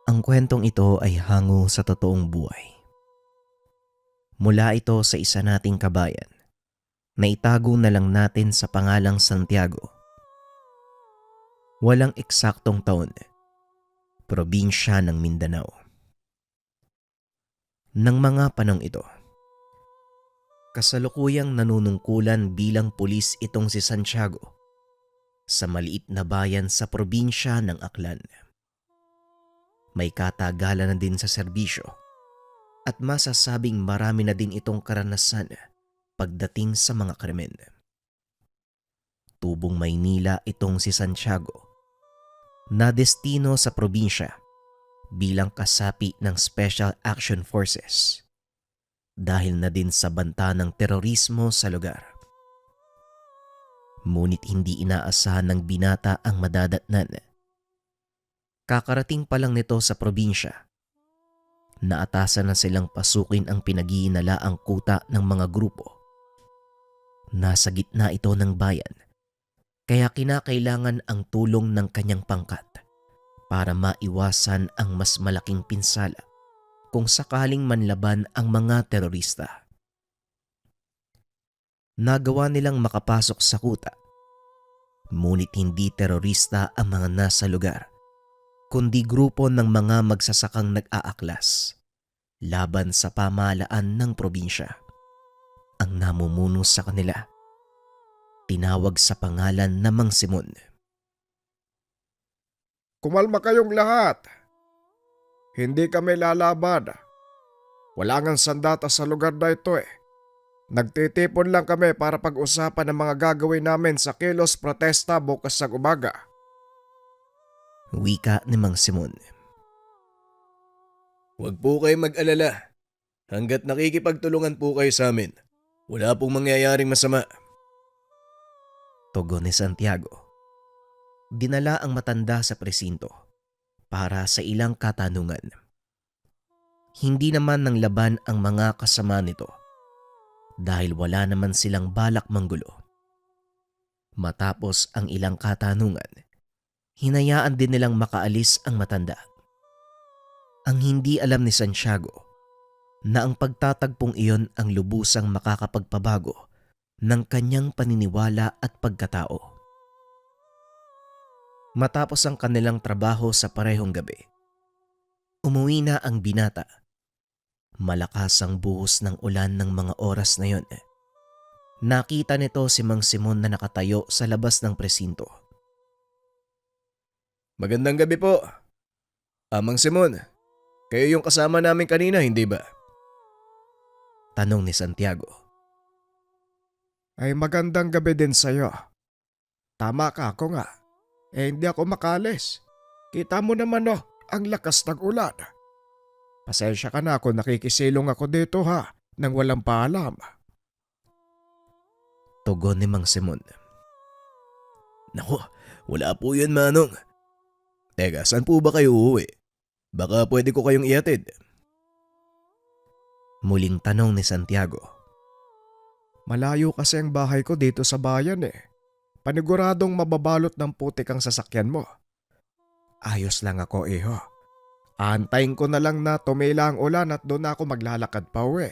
Ang kwentong ito ay hango sa totoong buhay. Mula ito sa isa nating kabayan na itago na lang natin sa pangalang Santiago. Walang eksaktong taon, probinsya ng Mindanao. Nang mga panong ito, kasalukuyang nanunungkulan bilang pulis itong si Santiago sa maliit na bayan sa probinsya ng Aklan. May katagalan na din sa serbisyo at masasabing marami na din itong karanasan pagdating sa mga krimen. Tubong Maynila itong si Santiago na destino sa probinsya bilang kasapi ng Special Action Forces dahil na din sa banta ng terorismo sa lugar. Ngunit hindi inaasahan ng binata ang madadatnan. Kakarating pa lang nito sa probinsya, naatasan na silang pasukin ang pinag-iinalaang kuta ng mga grupo. Nasa gitna ito ng bayan, kaya kinakailangan ang tulong ng kanyang pangkat para maiwasan ang mas malaking pinsala kung sakaling manlaban ang mga terorista. Nagawa nilang makapasok sa kuta, ngunit hindi terorista ang mga nasa lugar, kundi grupo ng mga magsasakang nag-aaklas laban sa pamahalaan ng probinsya. Ang namumuno sa kanila, tinawag sa pangalan na Mang Simon. Kumalma kayong lahat. Hindi kami lalaban. Wala ngang sandata sa lugar na ito eh. Nagtitipon lang kami para pag-usapan ang mga gagawin namin sa kilos protesta bukas ng umaga. Wika ni Mang Simon. Huwag po kayo mag-alala. Hanggat nakikipagtulungan po kayo sa amin, wala pong mangyayaring masama. Tugon ni Santiago. Dinala ang matanda sa presinto para sa ilang katanungan. Hindi naman ng laban ang mga kasama nito dahil wala naman silang balak manggulo. Matapos ang ilang katanungan, hinayaan din nilang makaalis ang matanda. Ang hindi alam ni Santiago na ang pagtatagpong iyon ang lubusang makakapagpabago ng kanyang paniniwala at pagkatao. Matapos ang kanilang trabaho sa parehong gabi, umuwi na ang binata. Malakas ang buhos ng ulan ng mga oras na yon. Nakita nito si Mang Simon na nakatayo sa labas ng presinto. Magandang gabi po. Mang Simon, kayo yung kasama namin kanina, hindi ba? Tanong ni Santiago. Ay magandang gabi din sa'yo. Tama ka, ako nga. Hindi ako makalis. Kita mo naman ang lakas ng ulan. Pasensya ka na kung nakikisilong ako dito nang walang paalam. Tugon ni Mang Simon. Naku, wala po yun, Manong. Teka, saan po ba kayo uuwi? Baka pwede ko kayong ihatid. Muling tanong ni Santiago. Malayo kasi ang bahay ko dito sa bayan eh. Paniguradong mababalot ng putik ang sasakyan mo. Ayos lang ako iho. Antayin ko na lang na tumila ang ulan at doon ako maglalakad pa uwi.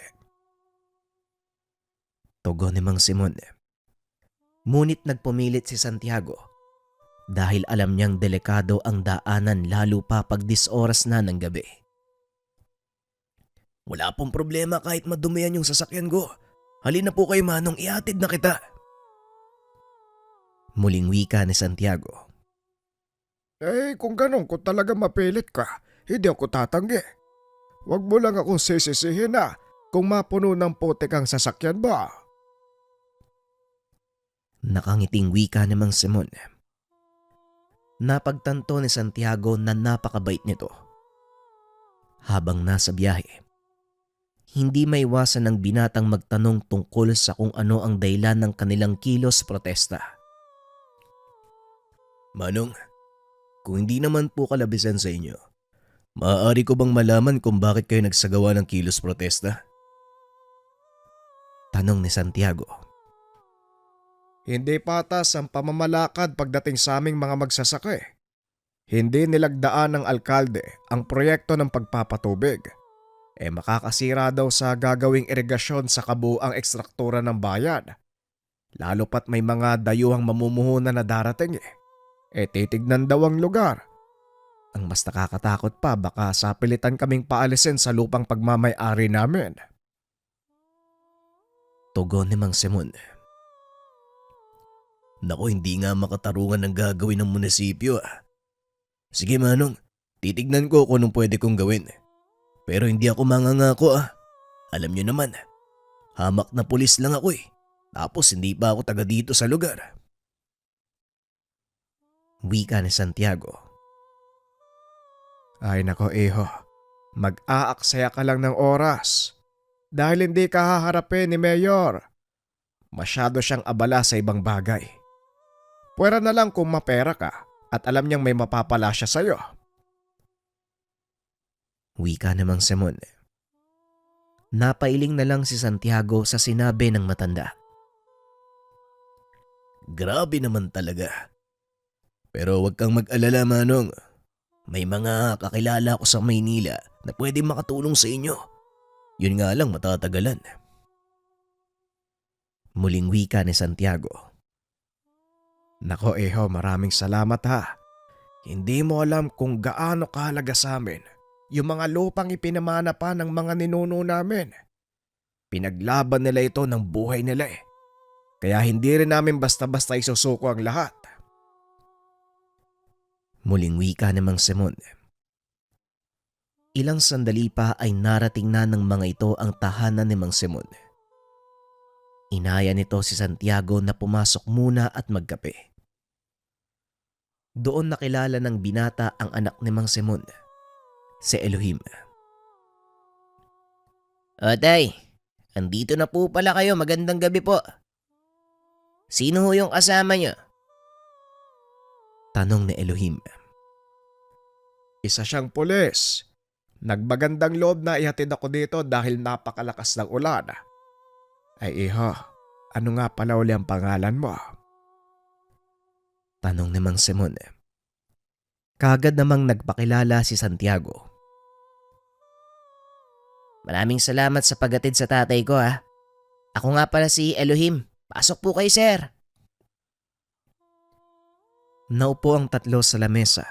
Tugon ni Mang Simon. Ngunit nagpumilit si Santiago dahil alam niyang delikado ang daanan lalo pa pag 10 oras na ng gabi. Wala pong problema kahit madumihan yung sasakyan ko. Halina po kayo, Manong, ihatid na kita. Muling wika ni Santiago. Kung ganun, kung talaga mapilit ka, hindi ako tatanggi. Huwag mo lang akong sisisihin kung mapuno ng putik ang sasakyan ba. Nakangiting wika ni Mang Simon. Napagtanto ni Santiago na napakabait nito. Habang nasa biyahe, hindi maiwasan ng binatang magtanong tungkol sa kung ano ang dahilan ng kanilang kilos protesta. Manong, kung hindi naman po kalabisan sa inyo, maaari ko bang malaman kung bakit kayo nagsagawa ng kilos protesta? Tanong ni Santiago. Hindi patas ang pamamalakad pagdating sa aming mga magsasaka eh. hindi nilagdaan ng alkalde ang proyekto ng pagpapatubig, makakasira daw sa gagawing irigasyon sa kabuuang ekstruktura ng bayan. Lalo pat may mga dayuhang mamumuhunan na darating titignan daw ang lugar. Ang mas nakakatakot pa, baka sapilitan kaming paalisin sa lupang pagmamay-ari namin. Tugon ni Mang Simon. Naku, hindi nga makatarungan ng gagawin ng munisipyo. Sige Manong, titignan ko kung anong pwede kong gawin. Pero hindi ako mangangako. Alam niyo naman, hamak na pulis lang ako Tapos hindi pa ako taga dito sa lugar. Wika ni Santiago. Ay nako iho, mag-aaksaya ka lang ng oras dahil hindi ka haharapin ni Mayor. Masyado siyang abala sa ibang bagay. Pwera na lang kung mapera ka at alam niyang may mapapala siya sa'yo. Wika ni Mang Simon. Napailing na lang si Santiago sa sinabi ng matanda. Grabe naman talaga. Pero huwag kang mag-alala Manong. May mga kakilala ko sa Maynila na pwede makatulong sa inyo. Yun nga lang matatagalan. Muling wika ni Santiago. Nako iho, maraming salamat ha. Hindi mo alam kung gaano kahalaga sa amin yung mga lupang ipinamana pa ng mga ninuno namin. Pinaglaban nila ito ng buhay nila Kaya hindi rin namin basta-basta isusuko ang lahat. Muling wika ni Mang Simon. Ilang sandali pa ay narating na ng mga ito ang tahanan ni Mang Simon. Inaya nito si Santiago na pumasok muna at magkape. Doon nakilala ng binata ang anak ni Mang Simon, si Elohim. Tay, andito na po pala kayo. Magandang gabi po. Sino ho yung kasama niyo? Tanong ni Elohim. Isa siyang pulis. Nagmagandang loob na ihatid ako dito dahil napakalakas ng ulan. Ay iho, ano nga pala uli ang pangalan mo? Tanong ni Mang Simon. Kagad namang nagpakilala si Santiago. Maraming salamat sa paghatid sa tatay ko ha. Ako nga pala si Elohim. Pasok po kayo sir. Naupo ang tatlo sa lamesa.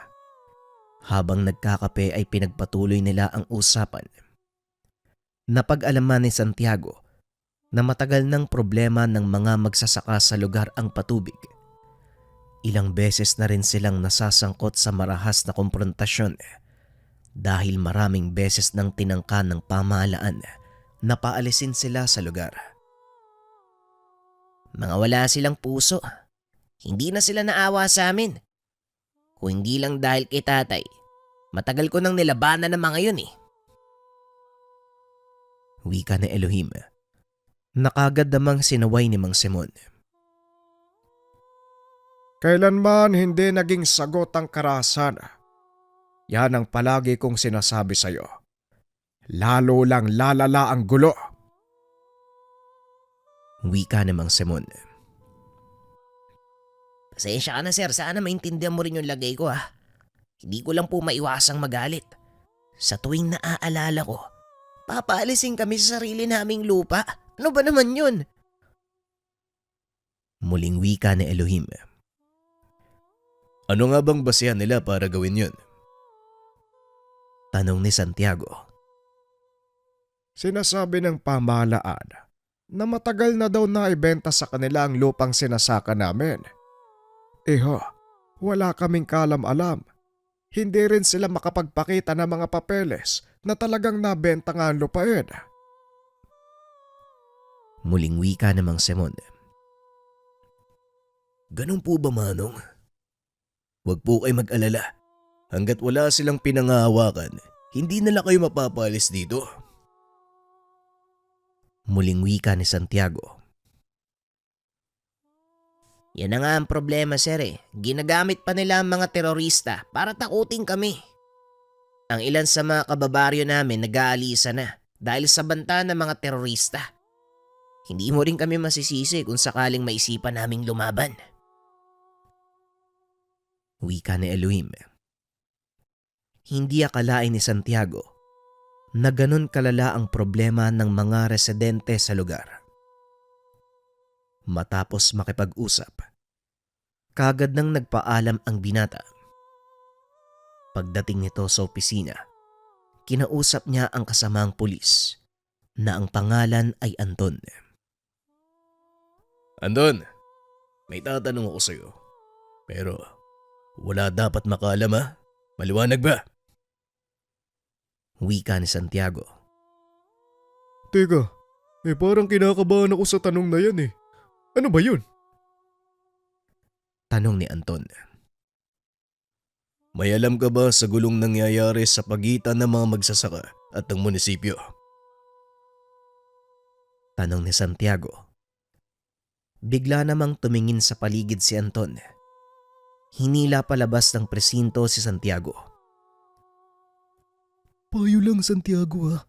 Habang nagkakape ay pinagpatuloy nila ang usapan. Napag-alaman ni Santiago na matagal ng problema ng mga magsasaka sa lugar ang patubig. Ilang beses na rin silang nasasangkot sa marahas na komprontasyon dahil maraming beses nang tinangka ng pamahalaan na paalisin sila sa lugar. Mga wala silang puso. Hindi na sila naawa sa amin. Kung hindi lang dahil kay tatay, matagal ko nang nilabanan ng mga yun Wika ni Elohim. Nakagad namang sinaway ni Mang Simon. Kailanman hindi naging sagot ang karahasan. Yan ang palagi kong sinasabi sa'yo. Lalo lang lalala ang gulo. Wika ni Mang Simon. Pasensya ka na sir, sana maintindihan mo rin yung lagay ko ha. Hindi ko lang po maiwasang magalit. Sa tuwing naaalala ko, papaalisin kami sa sarili naming lupa. Ano ba naman yun? Muling wika ni Elohim. Ano nga bang basehan nila para gawin yun? Tanong ni Santiago. Sinasabi ng pamahalaan na matagal na daw naibenta sa kanila ang lupang sinasaka namin. Iho, wala kaming kalam-alam. Hindi rin sila makapagpakita ng mga papeles na talagang nabenta nga ang lupain. Muling wika ni Mang Simon. Ganun po ba Manong? Huwag po kayo mag-alala. Hanggat wala silang pinangahawakan, hindi nila kayo mapapalis dito. Muling wika ni Santiago. Yan na nga ang problema sir Ginagamit pa nila ang mga terorista para takutin kami. Ang ilan sa mga kababaryo namin nag-aalisa na dahil sa banta ng mga terorista. Hindi mo rin kami masisisi kung sakaling maisipan naming lumaban. Wika ni Elohim. Hindi akalain ni Santiago na ganon kalala ang problema ng mga residente sa lugar. Matapos makipag-usap, kagad nang nagpaalam ang binata. Pagdating nito sa opisina, kinausap niya ang kasamang pulis na ang pangalan ay Anton. Andon, may tatanong ako sa'yo. Pero wala dapat makaalam ha? Maliwanag ba? Wika ni Santiago. Teka, parang kinakabahan ako sa tanong na yan eh. Ano ba yun? Tanong ni Anton. May alam ka ba sa gulong nangyayari sa pagitan ng mga magsasaka at ng munisipyo? Tanong ni Santiago. Bigla namang tumingin sa paligid si Anton. Hinila palabas ng presinto si Santiago. Payo lang Santiago ha.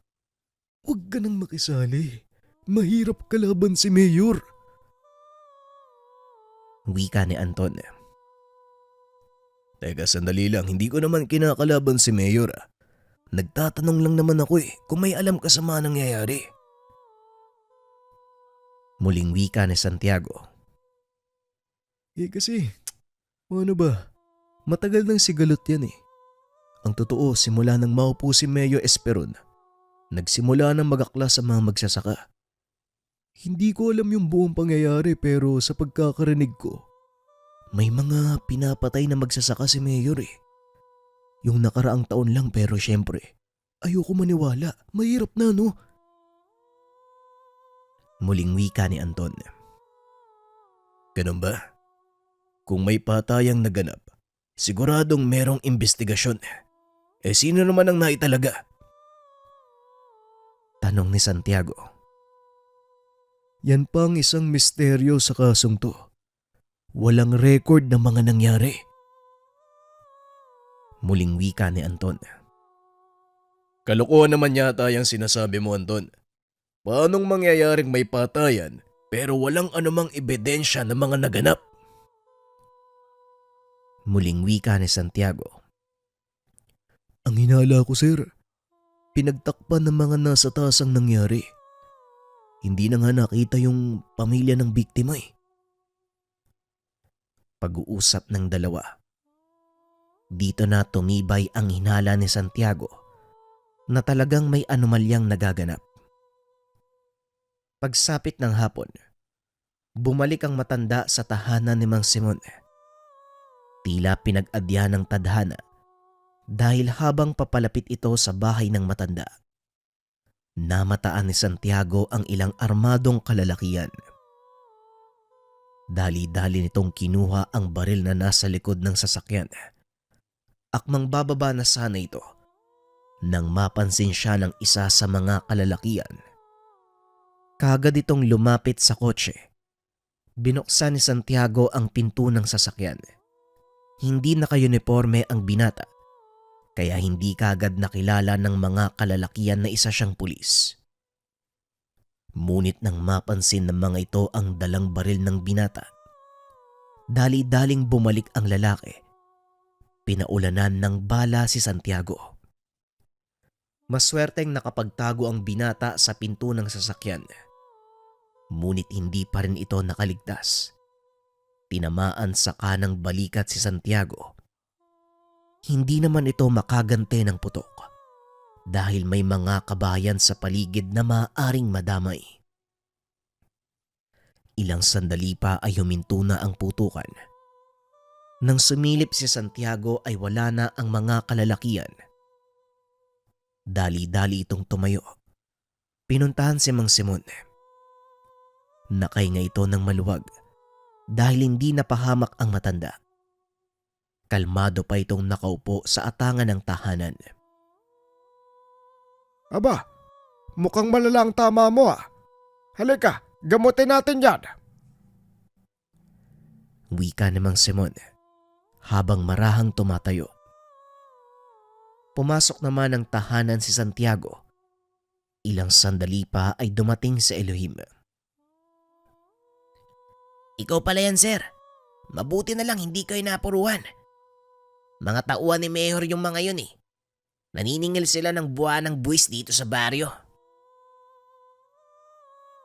Huwag ka nang makisali. Mahirap kalaban si Mayor. Wika ni Anton. Teka, sandali lang. Hindi ko naman kinakalaban si Mayor ah. Nagtatanong lang naman ako kung may alam ka sa mga nangyayari. Muling wika ni Santiago. Kasi, ano ba? Matagal nang sigalot yan eh. Ang totoo, simula nang maupo si Mayor Esperon, nagsimula nang magakla sa mga magsasaka. Hindi ko alam yung buong pangyayari pero sa pagkakarinig ko, may mga pinapatay na magsasaka si Mayor eh. Yung nakaraang taon lang pero syempre, ayoko maniwala. Mahirap na no? Muling wika ni Anton. Ganun ba? Kung may patayang naganap, siguradong merong investigasyon. Sino naman ang naitalaga? Tanong ni Santiago. Yan pa ang isang misteryo sa kasong to. Walang record ng mga nangyari. Muling wika ni Anton. Kalokohan naman yata yung sinasabi mo, Anton. Paanong mangyayaring may patayan pero walang anumang ebidensya ng mga naganap? Muling wika ni Santiago. Ang hinala ko sir, pinagtakpan ng mga nasa taas ang nangyari. Hindi na nga nakita yung pamilya ng biktima eh. Pag-uusap ng dalawa. Dito na tumibay ang hinala ni Santiago na talagang may anomalyang nagaganap. Pagsapit ng hapon, bumalik ang matanda sa tahanan ni Mang Simon. Tila pinag-adya ng tadhana dahil habang papalapit ito sa bahay ng matanda, namataan ni Santiago ang ilang armadong kalalakian. Dali-dali nitong kinuha ang baril na nasa likod ng sasakyan. Akmang bababa na sana ito nang mapansin siya ng isa sa mga kalalakian. Kaagad itong lumapit sa kotse. Binuksan ni Santiago ang pinto ng sasakyan. Hindi naka-uniforme ang binata, kaya hindi kaagad nakilala ng mga kalalakian na isa siyang pulis. Ngunit nang mapansin ng mga ito ang dalang baril ng binata, dali-daling bumalik ang lalaki. Pinaulanan ng bala si Santiago. Maswerteng nakapagtago ang binata sa pinto ng sasakyan. Ngunit hindi pa rin ito nakaligtas. Tinamaan sa kanang balikat si Santiago. Hindi naman ito makagante ng putok dahil may mga kabayan sa paligid na maaaring madamay. Ilang sandali pa ay huminto na ang putukan. Nang sumilip si Santiago ay wala na ang mga kalalakian. Dali-dali itong tumayo. Pinuntahan si Mang Simon. Nakahinga ito ng maluwag dahil hindi napahamak ang matanda. Kalmado pa itong nakaupo sa atangan ng tahanan. Aba, mukhang malala ang tama mo ah. Halika, gamutin natin yan. Wika ni Mang Simon habang marahang tumatayo. Pumasok naman ng tahanan si Santiago. Ilang sandali pa ay dumating si Elohim. Ikaw pala yan, sir. Mabuti na lang hindi kayo napuruhan. Mga tauhan ni Mayor yung mga yun eh. Naniningil sila ng buwan ng buwis dito sa baryo.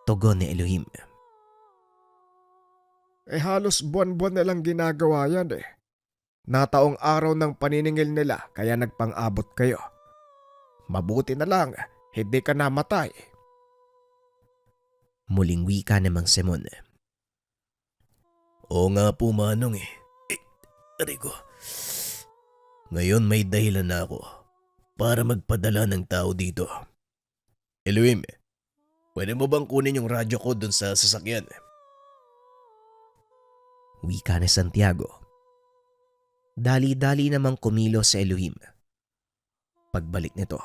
Tugon ni Elohim. Halos buwan-buwan nilang ginagawa yan eh. Nataong araw ng paniningil nila kaya nagpang-abot kayo. Mabuti na lang, hindi ka namatay. Muling wika ni Mang Simon. Oo nga po Manong eh. Aray ko. Ngayon may dahilan na ako para magpadala ng tao dito. Elohim, pwede mo bang kunin yung radyo ko dun sa sasakyan? Wika ni Santiago. Dali-dali namang kumilos sa Elohim. Pagbalik nito,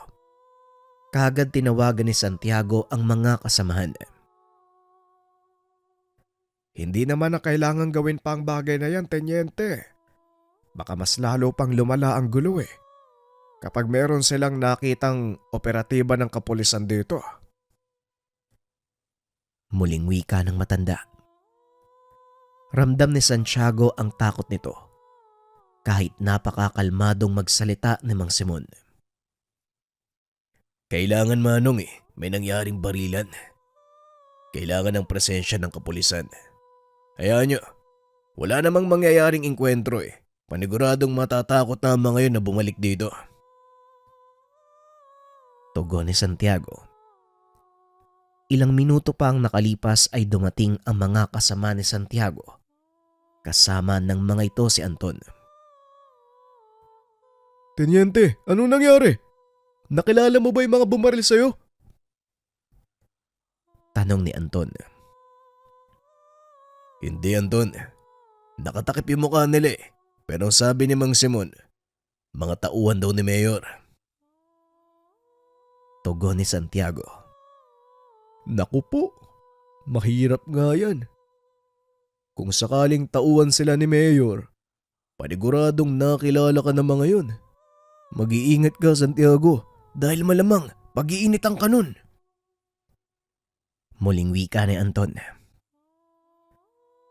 kaagad tinawagan ni Santiago ang mga kasamahan. Hindi naman na kailangan gawin pa ang bagay na yan, Tenyente. Baka mas lalo pang lumala ang gulo eh. Kapag meron silang nakitang operatiba ng kapulisan dito. Muling wika ng matanda. Ramdam ni Santiago ang takot nito kahit napakakalmadong magsalita ni Mang Simon. Kailangan Manong eh, may nangyaring barilan. Kailangan ng presensya ng kapulisan. Hayaan nyo, wala namang mangyayaring engkwentro eh. Paniguradong matatakot na ang mga yun na bumalik dito. Tugon ni Santiago. Ilang minuto pa ang nakalipas ay dumating ang mga kasama ni Santiago. Kasama ng mga ito si Anton. Tenyente, anong nangyari? Nakilala mo ba yung mga bumaril sa'yo? Tanong ni Anton. Hindi Anton, nakatakip yung mukha nila eh. Pero ang sabi ni Mang Simon, mga tauhan daw ni Mayor. Tugon ni Santiago. Naku po, mahirap nga yan. Kung sakaling tauhan sila ni Mayor, paniguradong nakilala ka ng mga yun. Mag-iingat ka, Santiago, dahil malamang pag-iinitan ka nun. Muling wika ni Anton.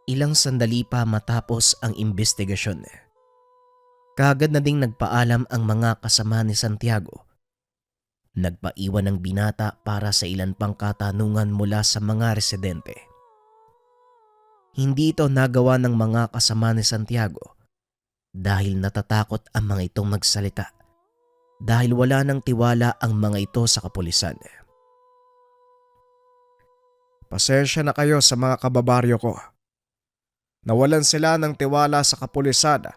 Ilang sandali pa matapos ang investigasyon. Kaagad na ding nagpaalam ang mga kasama ni Santiago. Nagpaiwan ng binata para sa ilan pang katanungan mula sa mga residente. Hindi ito nagawa ng mga kasama ni Santiago dahil natatakot ang mga itong magsalita dahil wala nang tiwala ang mga ito sa kapulisan. Pasensya na kayo sa mga kababaryo ko. Nawalan sila ng tiwala sa kapulisan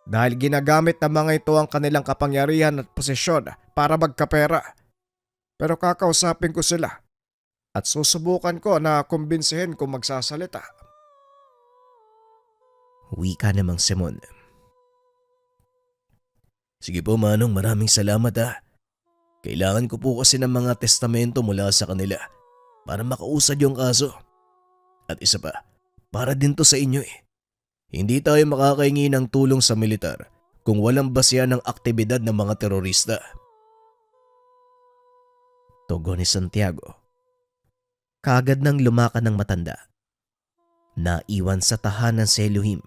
dahil ginagamit ng mga ito ang kanilang kapangyarihan at posisyon para magkapera. Pero kakausapin ko sila at susubukan ko na kumbinsihin kung magsasalita. Wika ni Mang Simon. Sige po Manong, maraming salamat ha. Kailangan ko po kasi ng mga testamento mula sa kanila para makausad yung kaso. At isa pa, para din to sa inyo eh. Hindi tayo makakahingi ng tulong sa militar kung walang basihan ng aktibidad ng mga terorista. Tugon ni Santiago. Kaagad nang lumakad ng matanda. Naiwan sa tahanan si Elohim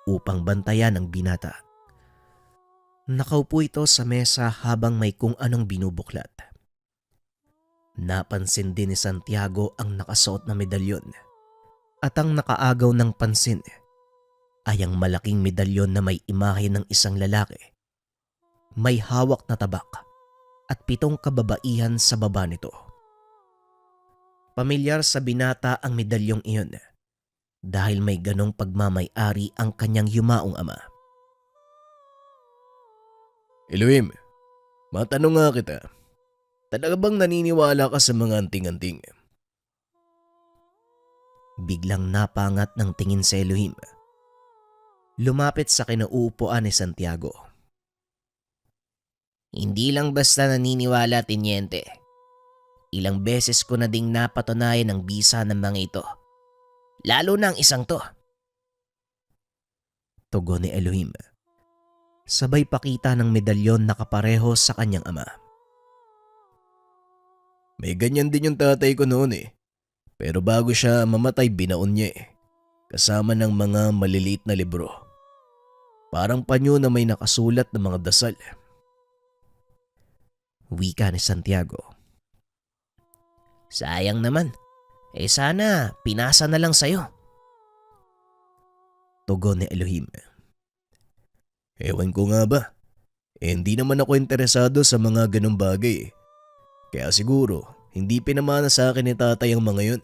upang bantayan ang binata. Nakaupo ito sa mesa habang may kung anong binubuklat. Napansin din ni Santiago ang nakasuot na medalyon. At ang nakaagaw ng pansin ay ang malaking medalyon na may imahe ng isang lalaki. May hawak na tabak at 7 kababaihan sa baba nito. Pamilyar sa binata ang medalyong iyon dahil may ganong pagmamay-ari ang kanyang yumaong ama. Elohim, matanong nga kita. Talaga bang naniniwala ka sa mga anting-anting? Biglang napangat ng tingin sa Elohim. Lumapit sa kinauupuan ni Santiago. Hindi lang basta naniniwala, Tenyente. Ilang beses ko na ding napatunayan ang bisa ng mga ito. Lalo na ang isang to. Tugon ni Elohim. Sabay pakita ng medalyon na kapareho sa kanyang ama. May ganyan din yung tatay ko noon eh. Pero bago siya mamatay, binaon niya eh. Kasama ng mga maliliit na libro. Parang panyo na may nakasulat ng mga dasal. Wika ni Santiago. Sayang naman. Sana pinasa na lang sa'yo. Tugon ni Elohim. Ewan ko nga ba. Hindi naman ako interesado sa mga ganong bagay. Kaya siguro, hindi pinamana sa akin ni tatay ang mga yun.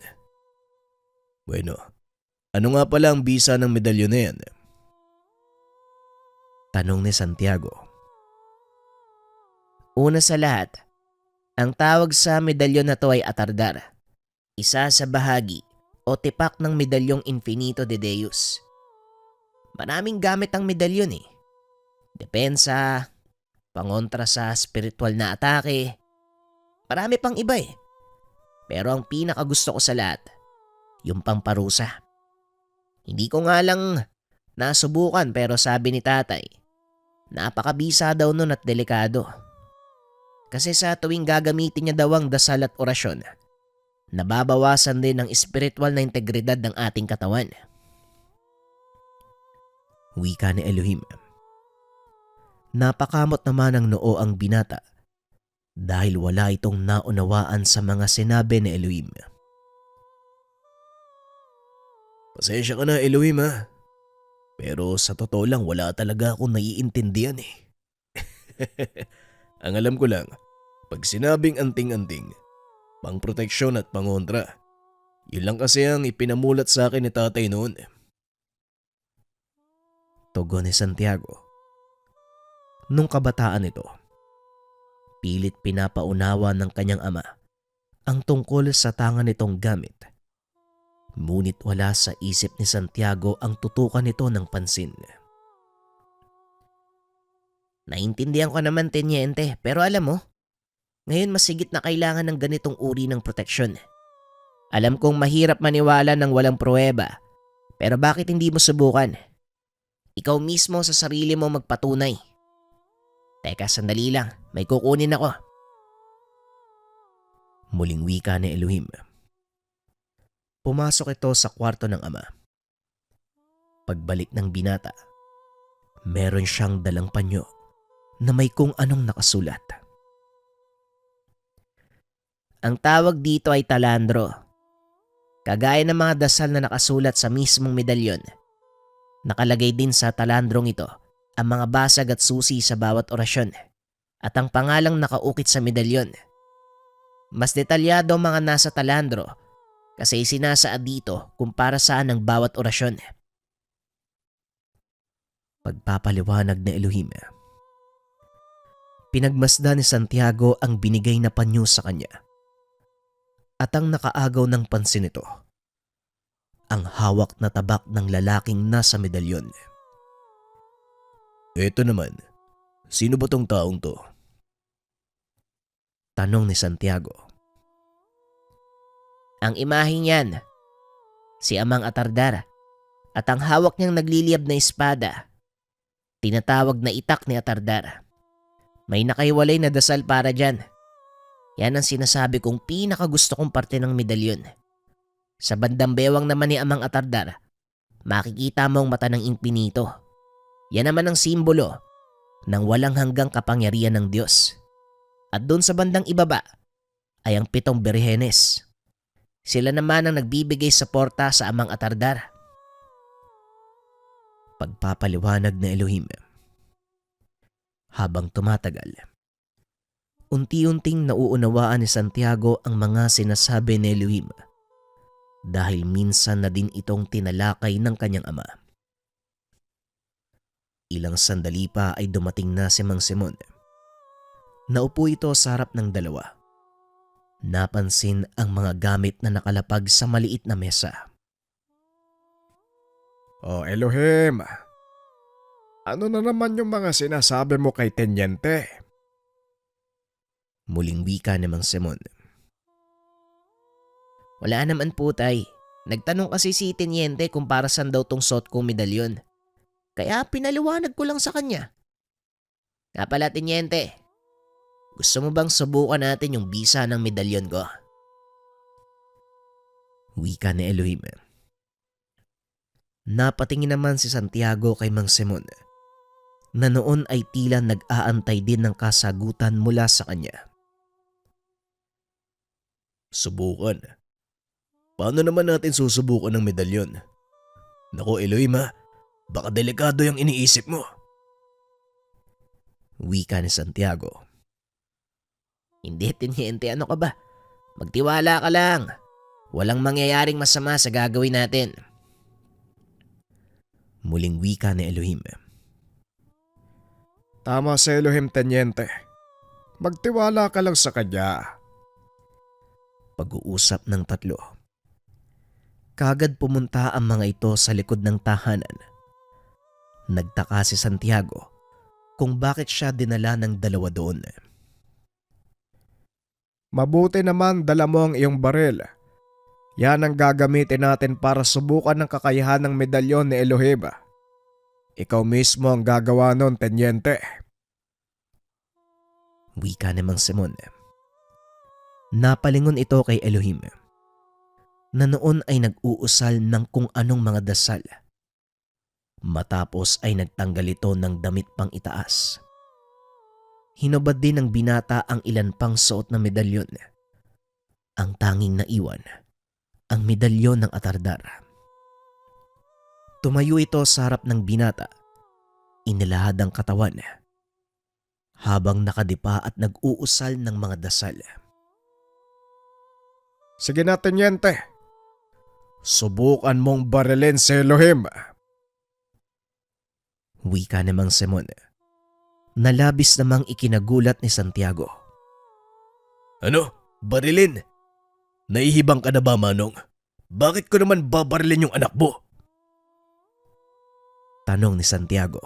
Bueno, ano nga pala ang bisa ng medalyon na yan? Tanong ni Santiago. Una sa lahat, ang tawag sa medalyon na to ay atardar. Isa sa bahagi o tipak ng medalyong Infinito de Deus. Maraming gamit ang medalyon eh. Depensa, pangontra sa spiritual na atake. Marami pang iba eh. Pero ang pinakagusto ko sa lahat, yung pamparusa. Hindi ko nga lang nasubukan pero sabi ni tatay, napakabisa daw nun at delikado. Kasi sa tuwing gagamitin niya daw ang dasal at orasyon, nababawasan din ang spiritual na integridad ng ating katawan. Wika ni Elohim. Napakamot naman ang noo ang binata dahil wala itong naunawaan sa mga sinabi ni Elohim. Pasensya ka na, Elohim ha. Pero sa totoo lang wala talaga akong naiintindihan eh. Ang alam ko lang, pag sinabing anting-anting, pangproteksyon at pangontra, yun lang kasi ang ipinamulat sa akin ni tatay noon. Tugon ni Santiago. Nung kabataan nito, pilit pinapaunawa ng kanyang ama ang tungkol sa tangan nitong gamit. Ngunit wala sa isip ni Santiago ang tutukan nito ng pansin. Naintindihan ko naman, Tenyente, pero alam mo, ngayon mas higit na kailangan ng ganitong uri ng proteksyon. Alam kong mahirap maniwala ng walang pruweba, pero bakit hindi mo subukan? Ikaw mismo sa sarili mo magpatunay. Teka, sandali lang, may kukunin ako. Muling wika ni Elohim. Pumasok ito sa kwarto ng ama. Pagbalik ng binata, meron siyang dalang panyo na may kung anong nakasulat. Ang tawag dito ay talandro. Kagaya ng mga dasal na nakasulat sa mismong medalyon, nakalagay din sa talandrong ito ang mga basag at susi sa bawat orasyon at ang pangalang nakaukit sa medalyon. Mas detalyado ang mga nasa talandro kasi sinasaad dito kung para saan ang bawat orasyon. Pagpapaliwanag ni Elohim. Pinagmasdan ni Santiago ang binigay na panyo sa kanya. At ang nakaagaw ng pansin nito, ang hawak na tabak ng lalaking nasa medalyon. Eto naman, sino ba tong taong to? Tanong ni Santiago. Ang imahe niyan, si Amang Atardar, at ang hawak niyang nagliliyab na espada, tinatawag na itak ni Atardar. May nakahiwalay na dasal para dyan. Yan ang sinasabi kong pinakagusto kong parte ng medalyon. Sa bandang bewang naman ni Amang Atardar, makikita mo ang mata ng Infinito. Yan naman ang simbolo ng walang hanggang kapangyarihan ng Diyos. At doon sa bandang ibaba ay ang 7 Birhenes. Sila naman ang nagbibigay suporta sa Amang Atardar. Pagpapaliwanag na Elohim. Habang tumatagal, unti-unting nauunawaan ni Santiago ang mga sinasabi ni Elohim dahil minsan na din itong tinalakay ng kanyang ama. Ilang sandali pa ay dumating na si Mang Simon. Naupo ito sa harap ng dalawa. Napansin ang mga gamit na nakalapag sa maliit na mesa. Oh, Elohim. Ano na naman yung mga sinasabi mo kay Tenyente? Muling wika ni Mang Simon. Wala naman po, tay. Nagtanong kasi si Tenyente kung para saan daw tong suot kong medalyon. Kaya pinaliwanag ko lang sa kanya. Nga pala, Tenyente, gusto mo bang subukan natin yung bisa ng medalyon ko? Wika ni Elohim. Napatingin naman si Santiago kay Mang Simon na noon ay tila nag-aantay din ng kasagutan mula sa kanya. Subukan? Paano naman natin susubukan ng medalyon? Naku Elohim ha, baka delikado yung iniisip mo. Wika ni Santiago. Hindi, Teniente, ano ka ba? Magtiwala ka lang. Walang mangyayaring masama sa gagawin natin. Muling wika ni Elohim. Tama si Elohim, Teniente. Magtiwala ka lang sa kanya. Pag-uusap ng tatlo. Kagad pumunta ang mga ito sa likod ng tahanan. Nagtaka si Santiago kung bakit siya dinala ng dalawa doon. Mabuti naman dala mo ang iyong baril. Yan ang gagamitin natin para subukan ng kakayahan ng medalyon ni Elohim. Ikaw mismo ang gagawa nun, Teniente. Wika ni Mang Simon. Napalingon ito kay Elohim na noon ay nag-uusal ng kung anong mga dasal. Matapos ay nagtanggal ito ng damit pang itaas. Hinubad din ng binata ang ilan pang suot na medalyon. Ang tanging naiwan, ang medalyon ng atardar. Tumayo ito sa harap ng binata. Inilahad ang katawan habang nakadipa at nag-uusal ng mga dasal. Sige na, Teniente. Subukan mong barilin si Elohim. Wika ni Mang Simon. Nalabis namang ikinagulat ni Santiago. Ano? Barilin? Naihibang ka na ba, Manong? Bakit ko naman babarilin yung anak mo? Tanong ni Santiago.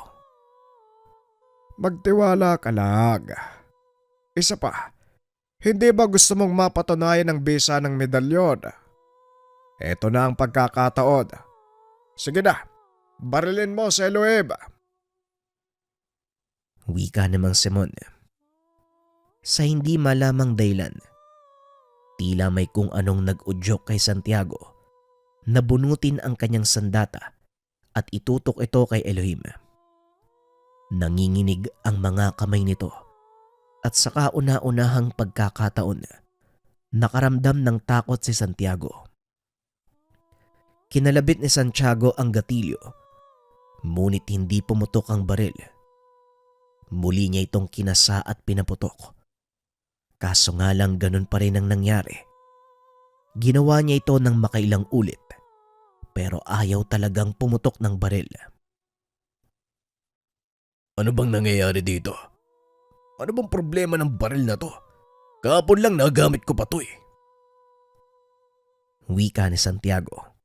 Magtiwala ka lang. Isa pa, hindi ba gusto mong mapatunayan ang bisa ng medalyon? Ito na ang pagkakataon. Sige na, barilin mo si Elohim. Wika ni Mang Simon. Sa hindi malamang dahilan, tila may kung anong nag-udyok kay Santiago na bunutin ang kanyang sandata at itutok ito kay Elohim. Nanginginig ang mga kamay nito at sa kauna-unahang pagkakataon, nakaramdam ng takot si Santiago. Kinalabit ni Santiago ang gatilyo, ngunit hindi pumutok ang baril. Muli niya itong kinasa at pinaputok. Kaso nga lang ganun pa rin ang nangyari. Ginawa niya ito ng makailang ulit, pero ayaw talagang pumutok ng baril. Ano bang nangyayari dito? Ano bang problema ng baril na to? Kahapon lang nagamit ko pa to eh. Wika ni Santiago.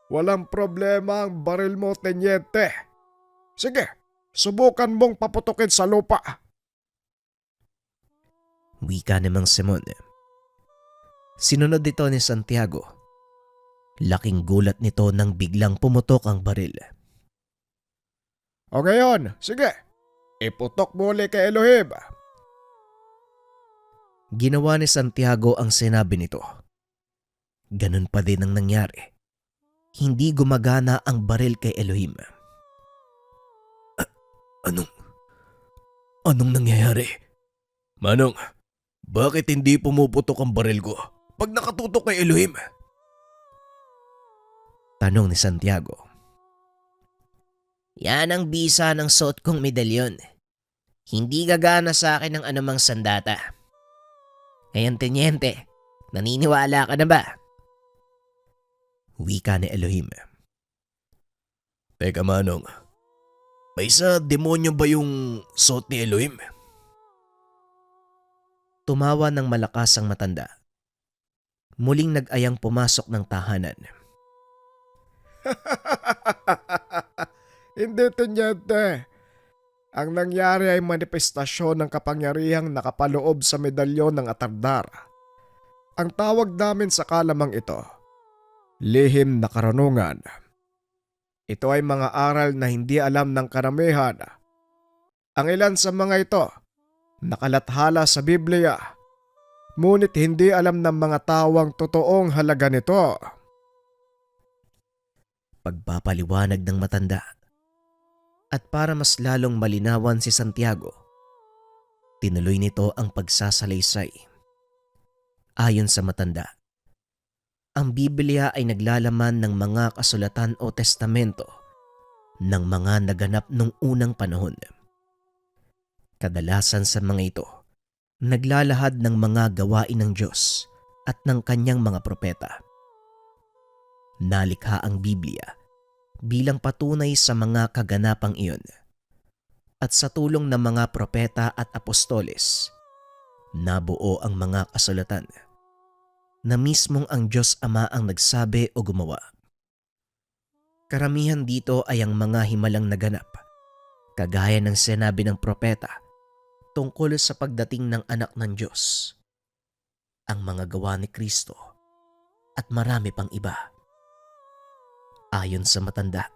Walang problema ang baril mo, Teniente. Sige, subukan mong paputukin sa lupa. Wika ni Mang Simon. Sinunod ito ni Santiago. Laking gulat nito nang biglang pumutok ang baril. O ngayon, sige, iputok mo ulit kay Elohim. Ginawa ni Santiago ang sinabi nito. Ganun pa din ang nangyari. Hindi gumagana ang baril kay Elohim. Anong nangyayari? Manong, bakit hindi pumuputok ang baril ko pag nakatutok kay Elohim? Tanong ni Santiago. Yan ang bisa ng suot kong medalyon. Hindi gagana sa akin ng anumang sandata. Ngayon, Teniente, naniniwala ka na ba? Wika ni Elohim. Teka Manong, may sa demonyo ba yung suot ni Elohim? Tumawa ng malakas ang matanda. Muling nag-ayang pumasok ng tahanan. Hindi, Teniente. Ang nangyari ay manifestasyon ng kapangyarihang nakapaloob sa medalyon ng atardar. Ang tawag namin sa kalamang ito, lihim na karunungan. Ito ay mga aral na hindi alam ng karamihan. Ang ilan sa mga ito, nakalathala sa Biblia, ngunit hindi alam ng mga tawang totoong halaga nito. Pagpapaliwanag ng matanda. At para mas lalong malinawan si Santiago, Tinuloy nito ang pagsasalaysay. Ayon sa matanda, ang Biblia ay naglalaman ng mga kasulatan o testamento ng mga naganap nung unang panahon. Kadalasan sa mga ito, naglalahad ng mga gawain ng Diyos at ng kanyang mga propeta. Nalikha ang Biblia bilang patunay sa mga kaganapang iyon. At sa tulong ng mga propeta at apostoles, nabuo ang mga kasulatan na mismong ang Diyos Ama ang nagsabi o gumawa. Karamihan dito ay ang mga himalang naganap, kagaya ng sinabi ng propeta tungkol sa pagdating ng anak ng Diyos, ang mga gawa ni Kristo, at marami pang iba. Ayon sa matanda,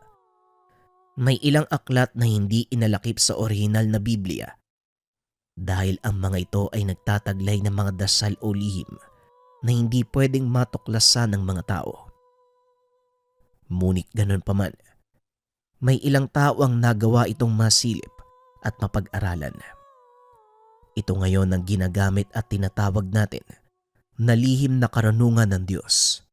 may ilang aklat na hindi inalakip sa orihinal na Biblia dahil ang mga ito ay nagtataglay ng mga dasal o lihim na hindi pwedeng matuklasan ng mga tao. Ngunit ganun pa man, may ilang tao ang nagawa itong masilip at mapag-aralan. Ito ngayon ang ginagamit at tinatawag natin na lihim na karunungan ng Diyos.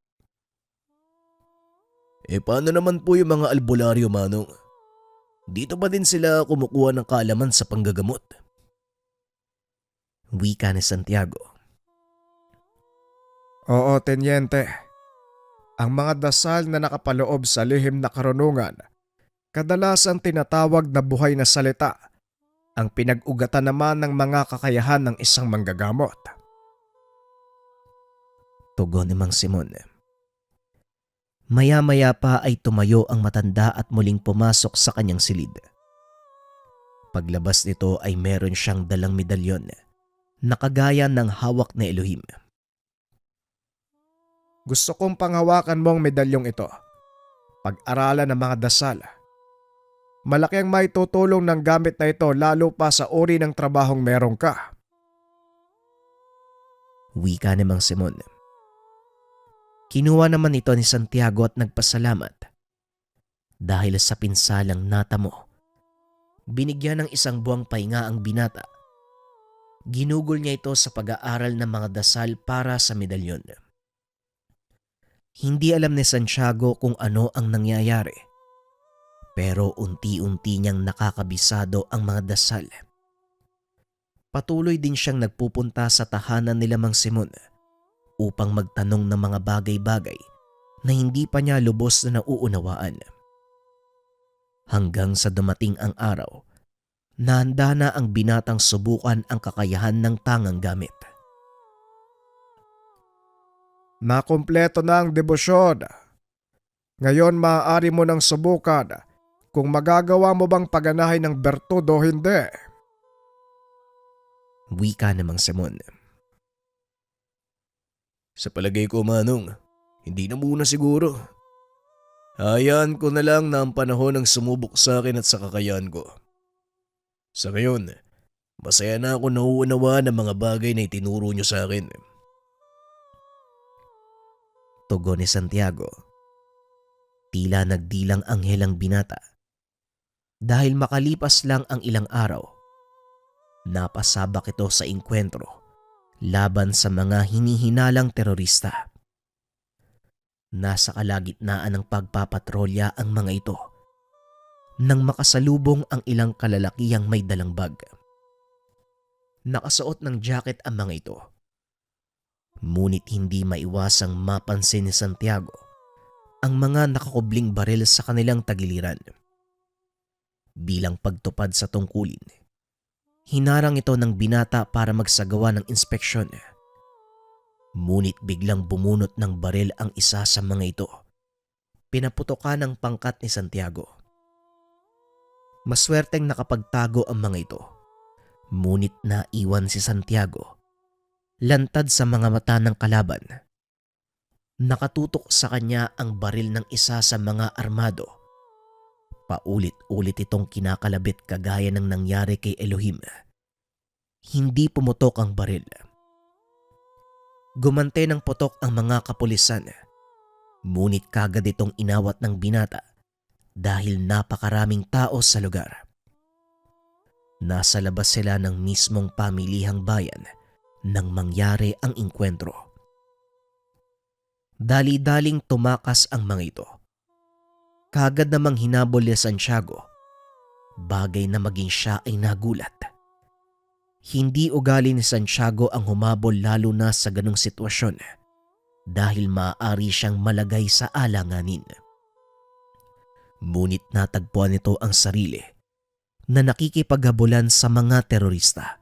Paano naman po yung mga albularyo, Manong? Dito ba din sila kumukuha ng kaalaman sa panggagamot? Wika ni Santiago. Oo, Tenyente. Ang mga dasal na nakapaloob sa lihim na karunungan, kadalasan tinatawag na buhay na salita, ang pinag-ugatan naman ng mga kakayahan ng isang manggagamot. Tugon ni Mang Simon. Maya-maya pa ay tumayo ang matanda at muling pumasok sa kanyang silid. Paglabas nito ay meron siyang dalang medalyon na kagaya ng hawak na Elohim. Gusto kong panghawakan mo ang medalyong ito. Pag-aralan ng mga dasal. Malaki ang maitutulong ng gamit na ito lalo pa sa uri ng trabahong meron ka. Wika ni Mang Simon. Kinuha naman ito ni Santiago at nagpasalamat dahil sa pinsalang natamo. Binigyan ng isang buwang pahinga ang binata. Ginugol niya ito sa pag-aaral ng mga dasal para sa medalyon. Hindi alam ni Santiago kung ano ang nangyayari, pero unti-unti niyang nakakabisado ang mga dasal. Patuloy din siyang nagpupunta sa tahanan nila Mang Simon upang magtanong ng mga bagay-bagay na hindi pa niya lubos na nauunawaan. Hanggang sa dumating ang araw, nahanda na ang binatang subukan ang kakayahan ng tangang gamit. Nakumpleto na ang debosyon. Ngayon maaari mo nang subukan kung magagawa mo bang paganahin ng bertud o hindi. Wika ni Mang Simon. Sa palagay ko, Manong, hindi na muna siguro. Hayaan ko na lang na ang panahon ang sumubok sa akin at sa kakayahan ko. Sa ngayon, masaya na ako nauunawaan ng mga bagay na itinuro niyo sa akin. Tugon ni Santiago. Tila nagdilang anghel ang binata. Dahil makalipas lang ang ilang araw, napasabak ito sa inkwentro laban sa mga hinihinalang terorista. Nasa kalagitnaan ng pagpapatrolya ang mga ito nang makasalubong ang ilang kalalakihang may dalang bag. Nakasuot ng jacket ang mga ito. Ngunit hindi maiwasang mapansin ni Santiago ang mga nakakubling baril sa kanilang tagiliran. Bilang pagtupad sa tungkulin, hinarang ito ng binata para magsagawa ng inspeksyon. Ngunit biglang bumunot ng baril ang isa sa mga ito. Pinaputokan ng pangkat ni Santiago. Maswerteng nakapagtago ang mga ito. Ngunit naiwan si Santiago. Lantad sa mga mata ng kalaban. Nakatutok sa kanya ang baril ng isa sa mga armado. Paulit-ulit itong kinakalabit kagaya ng nangyari kay Elohim. Hindi pumutok ang baril. Gumante ng putok ang mga kapulisan. Ngunit kagad itong inawat ng binata dahil napakaraming tao sa lugar. Nasa labas sila ng mismong pamilihang bayan nang mangyari ang engkwentro. Dali-daling tumakas ang mga ito. Kaagad namang hinabol ni Santiago, bagay na maging siya ay nagulat. Hindi ugali ni Santiago ang humabol lalo na sa ganong sitwasyon dahil maaari siyang malagay sa alanganin. Ngunit natagpuan nito ang sarili na nakikipaghabulan sa mga terorista.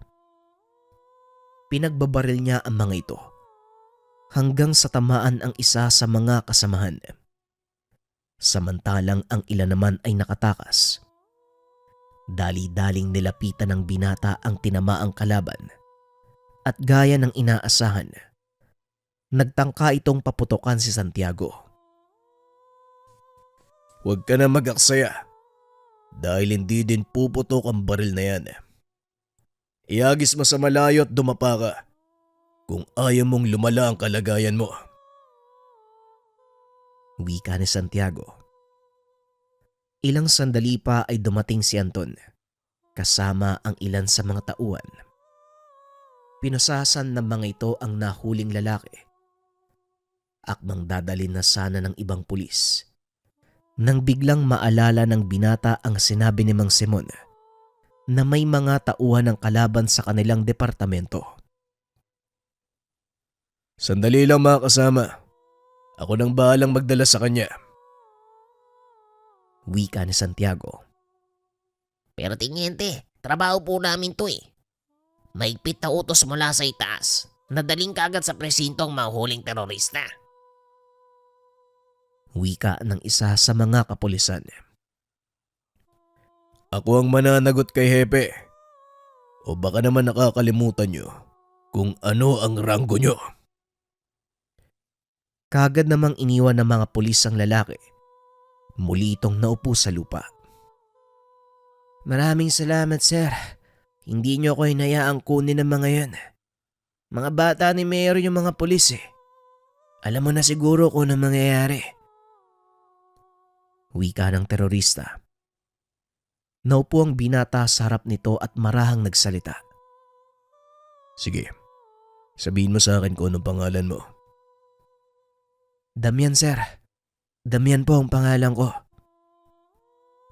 Pinagbabaril niya ang mga ito hanggang sa tamaan ang isa sa mga kasamahan. Samantalang ang ilan naman ay nakatakas. Dali-daling nilapitan ng binata ang tinamaang kalaban at gaya ng inaasahan, nagtangka itong paputokan si Santiago. Huwag ka na mag-aksaya dahil hindi din puputok ang baril na yan. Iagis mo sa malayo at dumapa ka kung ayaw mong lumala ang kalagayan mo. Wika ni Santiago. Ilang sandali pa ay dumating si Anton kasama ang ilan sa mga tauhan. Pinusasan ng mga ito ang nahuling lalaki. Akmang dadalhin na sana ng ibang pulis nang biglang maalala ng binata ang sinabi ni Mang Simon na may mga tauhan ng kalaban sa kanilang departamento. Sandali lang mga kasama. Ako nang bahalang magdala sa kanya. Wika ni Santiago. Pero tingente, trabaho po namin to eh. Maigpit na utos mula sa itaas. Nadaling kagad sa presinto ang mahuling terorista. Wika ng isa sa mga kapulisan. Ako ang mananagot kay Hepe. O baka naman nakakalimutan nyo kung ano ang ranggo nyo. Kagad namang iniwan ng mga pulis ang lalaki. Muli itong naupo sa lupa. Maraming salamat, sir. Hindi niyo ako hinayaang kunin ng mga yan. Mga bata ni Mayor yung mga pulis eh. Alam mo na siguro kung ano mangyayari. Wika ng terorista. Naupo ang binata sa harap nito at marahang nagsalita. Sige, sabihin mo sa akin kung anong pangalan mo. Damian, sir. Damian po ang pangalan ko.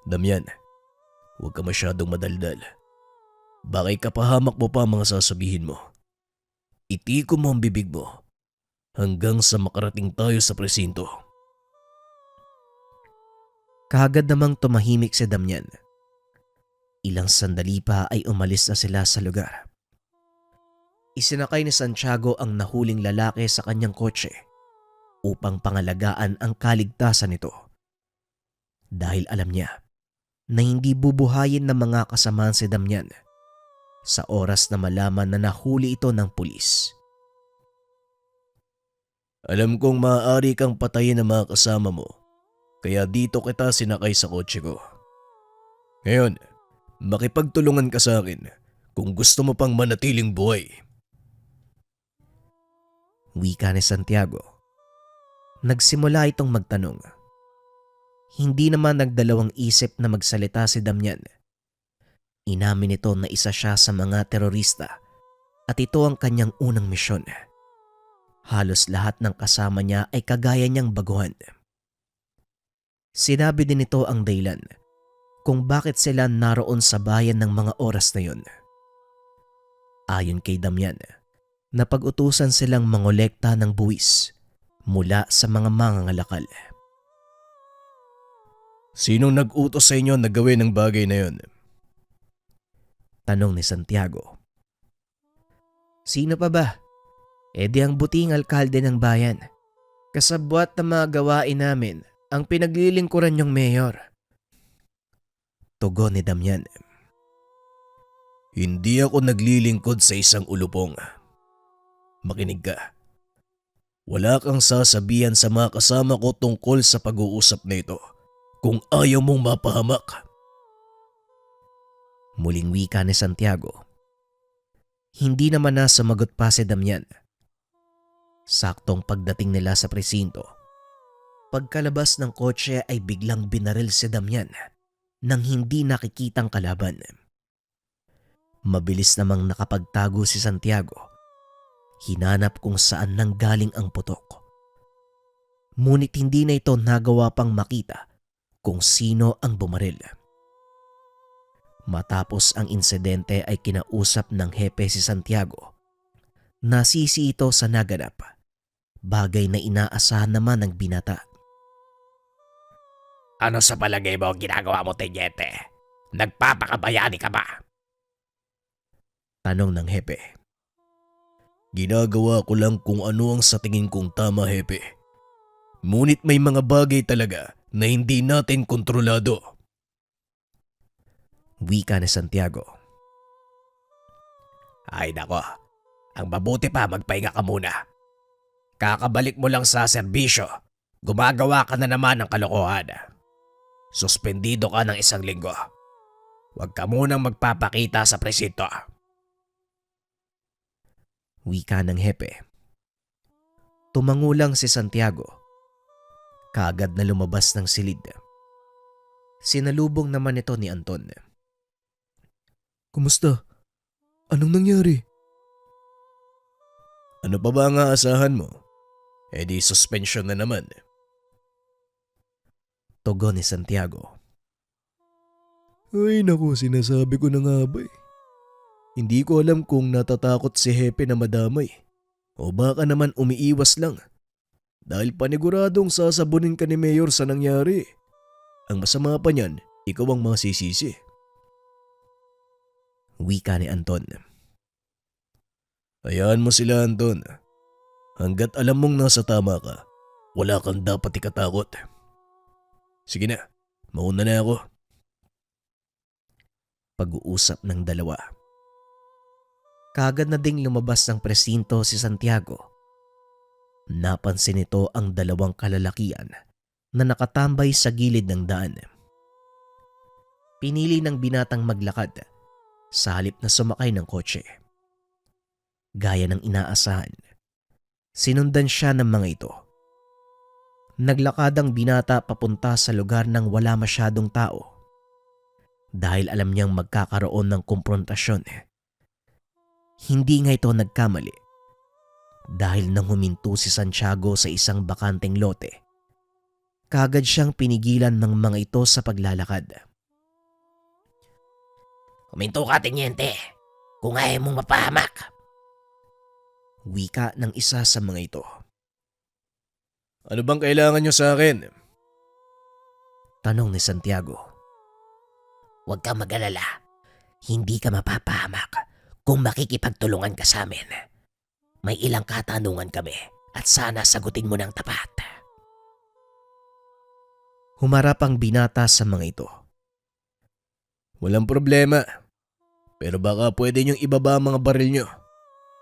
Damian, huwag ka masyadong madaldal. Baka ikapahamak mo pa ang mga sasabihin mo. Itiko mo ang bibig mo hanggang sa makarating tayo sa presinto. Kaagad namang tumahimik si Damian. Ilang sandali pa ay umalis na sila sa lugar. Isinakay ni Santiago ang nahuling lalaki sa kanyang kotse upang pangalagaan ang kaligtasan nito. Dahil alam niya na hindi bubuhayin ng mga kasamahan si Damian sa oras na malaman na nahuli ito ng pulis. Alam kong maaari kang patayin ng mga kasama mo, kaya dito kita sinakay sa kotse ko. Ngayon, makipagtulungan ka sa akin kung gusto mo pang manatiling buhay. Wika ni Santiago. Nagsimula itong magtanong. Hindi naman nagdalawang isip na magsalita si Damian. Inamin nito na isa siya sa mga terorista at ito ang kanyang unang misyon. Halos lahat ng kasama niya ay kagaya niyang baguhan. Sinabi din nito ang dahilan kung bakit sila naroon sa bayan ng mga oras na yun. Ayon kay Damian, napag-utusan silang mangolekta ng buwis mula sa mga mangangalakal. Sinong nag-utos sa inyo na gawin ang bagay na yon? Tanong ni Santiago. Sino pa ba? E di ang buting alkalde ng bayan. Kasabwat ng mga gawain namin ang pinaglilingkuran niyong mayor. Tugon ni Damian. Hindi ako naglilingkod sa isang ulupong. Makinig ka. Wala kang sasabihan sa mga kasama ko tungkol sa pag-uusap na ito kung ayaw mong mapahamak. Muling wika ni Santiago. Hindi naman na sumagot pa si Damian. Saktong pagdating nila sa presinto, pagkalabas ng kotse ay biglang binaril si Damian nang hindi nakikitang kalaban. Mabilis namang nakapagtago si Santiago. Hinanap kung saan nanggaling ang putok. Ngunit hindi na ito nagawa pang makita kung sino ang bumaril. Matapos ang insidente ay kinausap ng hepe si Santiago. Nasisi ito sa naganap, bagay na inaasahan naman ng binata. Ano sa palagay mo ang ginagawa mo, Tenyente? Nagpapakabayani ka ba? Tanong ng hepe. Ginagawa ko lang kung ano ang sa tingin kong tama, hepe. Ngunit may mga bagay talaga na hindi natin kontrolado. Wika ni Santiago. Ay nako, ang mabuti pa magpahinga ka muna. Kakabalik mo lang sa serbisyo, gumagawa ka na naman ng kalokohan. Suspendido ka ng 1 linggo. Huwag ka munang magpapakita sa presinto. Wika ng hepe. Tumangulang si Santiago. Kaagad na lumabas ng silid. Sinalubong naman ito ni Anton. Kumusta? Anong nangyari? Ano pa ba ang aasahan mo? Eh di suspension na naman. Tugon ni Santiago. Ay naku, sinasabi ko na nga ba eh. Hindi ko alam kung natatakot si Hepe na madamay o baka naman umiiwas lang dahil paniguradong sasabunin ka ni Mayor sa nangyari. Ang masama pa niyan, ikaw ang masisisi. Wika ni Anton. Hayaan mo sila, Anton. Hanggat alam mong nasa tama ka, wala kang dapat ikatakot. Sige na, mauna na ako. Pag-uusap ng dalawa. Kaagad na ding lumabas ng presinto si Santiago. Napansin nito ang 2 kalalakian na nakatambay sa gilid ng daan. Pinili ng binatang maglakad sa halip na sumakay ng kotse. Gaya ng inaasahan, sinundan siya ng mga ito. Naglakad ang binata papunta sa lugar nang wala masyadong tao. Dahil alam niyang magkakaroon ng komprontasyon. Hindi nga ito nagkamali. Dahil nang huminto si Santiago sa isang bakanteng lote, kaagad siyang pinigilan ng mga ito sa paglalakad. Huminto ka, Tenyente, kung ayaw mong mapahamak. Wika ng isa sa mga ito. Ano bang kailangan nyo sa akin? Tanong ni Santiago. Huwag kang mag-alala. Hindi ka mapapahamak kung makikipagtulungan ka sa amin. May ilang katanungan kami at sana sagutin mo ng tapat. Humarap ang binata sa mga ito. Walang problema. Pero baka pwede nyong ibaba ang mga baril nyo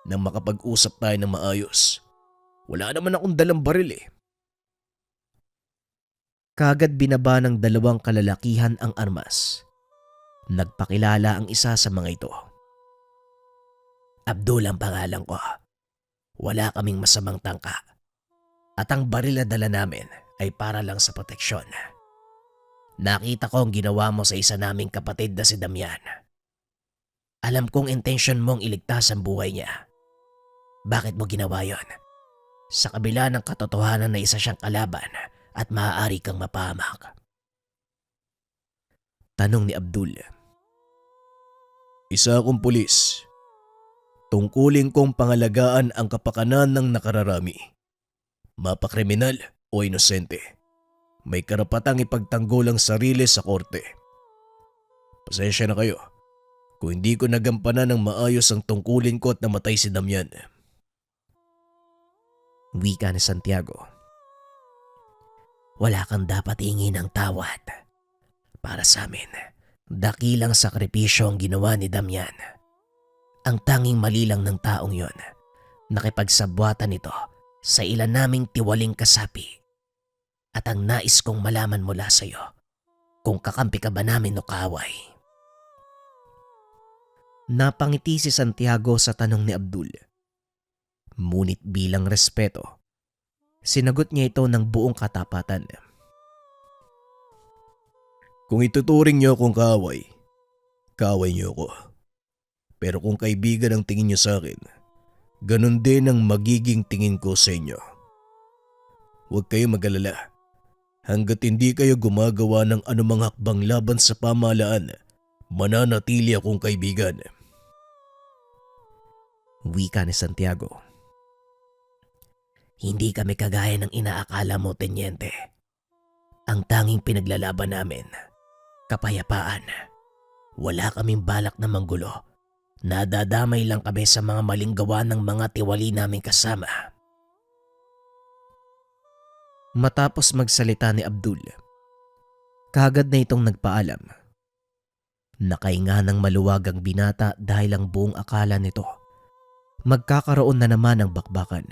nang makapag-usap tayo ng maayos. Wala naman akong dalang baril eh. Kaagad binaba ng 2 kalalakihan ang armas. Nagpakilala ang isa sa mga ito. Abdul ang pangalan ko. Wala kaming masamang tangka. At ang baril na dala namin ay para lang sa proteksyon. Nakita ko ang ginawa mo sa isa naming kapatid na si Damian. Alam kong intensyon mong iligtas ang buhay niya. Bakit mo ginawa yon? Sa kabila ng katotohanan na isa siyang kalaban at maaari kang mapahamak. Tanong ni Abdul. Isa akong pulis. Tungkulin kong pangalagaan ang kapakanan ng nakararami. Mapakriminal o inosente. May karapatang ipagtanggol ang sarili sa korte. Pasensya na kayo kung hindi ko nagampanan ng maayos ang tungkulin ko at namatay si Damian. Wika ni Santiago. Wala kang dapat hingin ng tawad. Para sa amin, dakilang sakripisyo ang ginawa ni Damian. Ang tanging mali lang ng taong yon, nakipagsabwatan nito sa ilan naming tiwaling kasapi. At ang nais kong malaman mula sa iyo, kung kakampi ka ba namin o kaaway. Napangiti si Santiago sa tanong ni Abdul. Ngunit bilang respeto, sinagot niya ito ng buong katapatan. Kung ituturing niyo akong kaaway, kaaway niyo ako. Pero kung kaibigan ang tingin niyo sa akin, ganun din ang magiging tingin ko sa inyo. Huwag kayo mag-alala. Hanggat hindi kayo gumagawa ng anumang hakbang laban sa pamahalaan, mananatili akong kaibigan. Wika ni Santiago. Hindi kami kagaya ng inaakala mo, Tenyente. Ang tanging pinaglalaban namin, kapayapaan. Wala kaming balak na manggulo. Nadadamay lang kami sa mga maling gawa ng mga tiwali naming kasama. Matapos magsalita ni Abdul, kaagad na itong nagpaalam. Nakahinga ng maluwag ang binata dahil ang buong akala nito magkakaroon na naman ng bakbakan.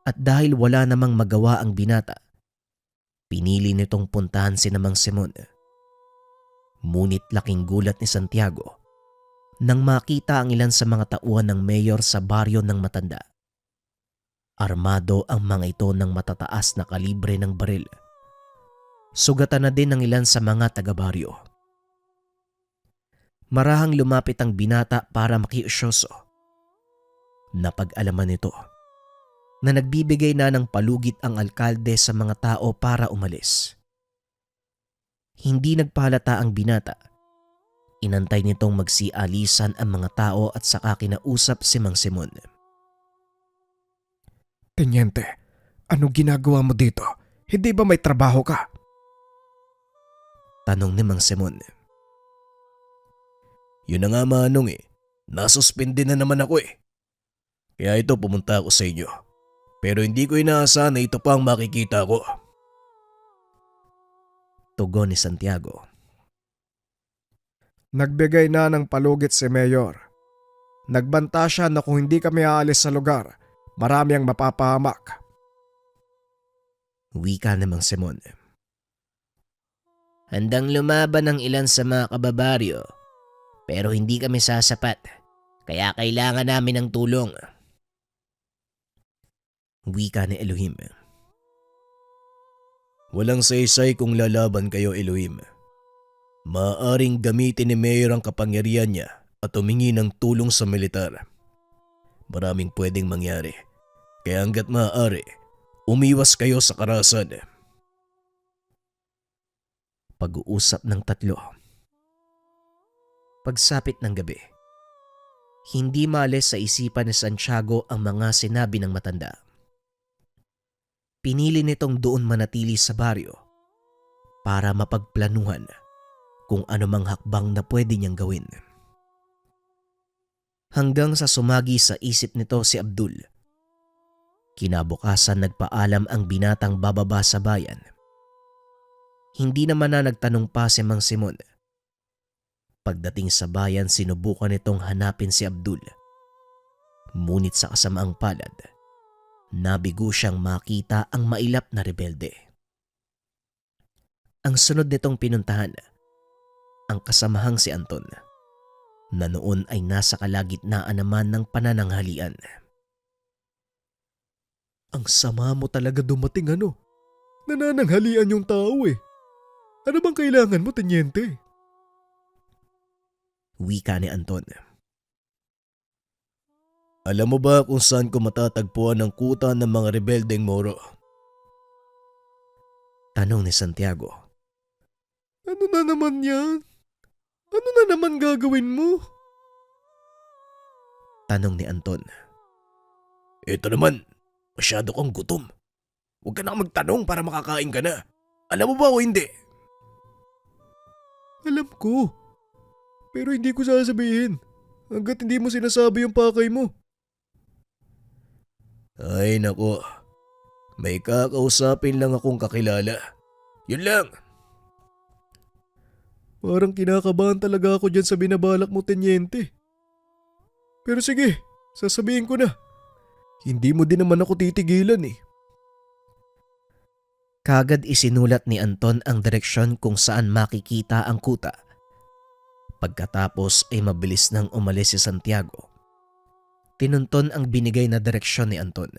At dahil wala namang magawa ang binata, pinili nitong puntahan si Mang Simon. Ngunit laking gulat ni Santiago nang makita ang ilan sa mga tauhan ng mayor sa baryo ng matanda. Armado ang mga ito ng matataas na kalibre ng baril. Sugatan na din ng ilan sa mga taga-baryo. Marahang lumapit ang binata para makiusyoso. Napag-alaman nito na nagbibigay na ng palugit ang alkalde sa mga tao para umalis. Hindi nagpahalata ang binata. Inantay nitong magsialisan ang mga tao at saka kinausap si Mang Simon. Tenyente, anong ginagawa mo dito? Hindi ba may trabaho ka? Tanong ni Mang Simon. Yun na nga Manong nasuspindi na naman ako Kaya ito pumunta ako sa inyo. Pero hindi ko inaasahan na ito pa ang makikita ko. Tugon ni Santiago. Nagbigay na ng palugit si Mayor. Nagbanta siya na kung hindi kami aalis sa lugar, marami ang mapapahamak. Wika ni Mang Simon. Handang lumaban ang ilan sa mga kababaryo, pero hindi kami sasapat, kaya kailangan namin ng tulong. Wika ni Elohim. Walang saysay kung lalaban kayo Elohim. Maaaring gamitin ni Mayor ang kapangyarihan niya at humingi ng tulong sa militar. Maraming pwedeng mangyari. Kaya hanggat maaari, umiwas kayo sa karahasan. Pag-uusap ng tatlo. Pagsapit ng gabi, hindi maalis sa isipan ni Santiago ang mga sinabi ng matanda. Pinili nitong doon manatili sa baryo para mapagplanuhan kung anumang hakbang na pwede niyang gawin. Hanggang sa sumagi sa isip nito si Abdul. Kinabukasan nagpaalam ang binatang bababa sa bayan. Hindi naman na nagtanong pa si Mang Simon. Pagdating sa bayan sinubukan nitong hanapin si Abdul. Ngunit sa kasamaang palad, nabigo siyang makita ang mailap na rebelde. Ang sunod nitong pinuntahan, ang kasamahang si Anton, na noon ay nasa kalagitnaan naman ng panananghalian. Ang sama mo talaga dumating Nanananghalian yung tao Ano bang kailangan mo, Tenyente? Wika ni Anton. Alam mo ba kung saan ko matatagpuan ang kuta ng mga rebeldeng Moro? Tanong ni Santiago. Ano na naman yan? Ano na naman gagawin mo? Tanong ni Anton. Ito naman, masyado kang gutom. Huwag ka na magtanong para makakain ka na. Alam mo ba o hindi? Alam ko. Pero hindi ko sasabihin hanggat hindi mo sinasabi yung pakay mo. Ay nako, may kakausapin lang akong kakilala. Yun lang. Parang kinakabahan talaga ako dyan sa binabalak mo, Tenyente. Pero sige, sasabihin ko na. Hindi mo din naman ako titigilan Kagad isinulat ni Anton ang direksyon kung saan makikita ang kuta. Pagkatapos ay mabilis nang umalis si Santiago. Tinunton ang binigay na direksyon ni Anton.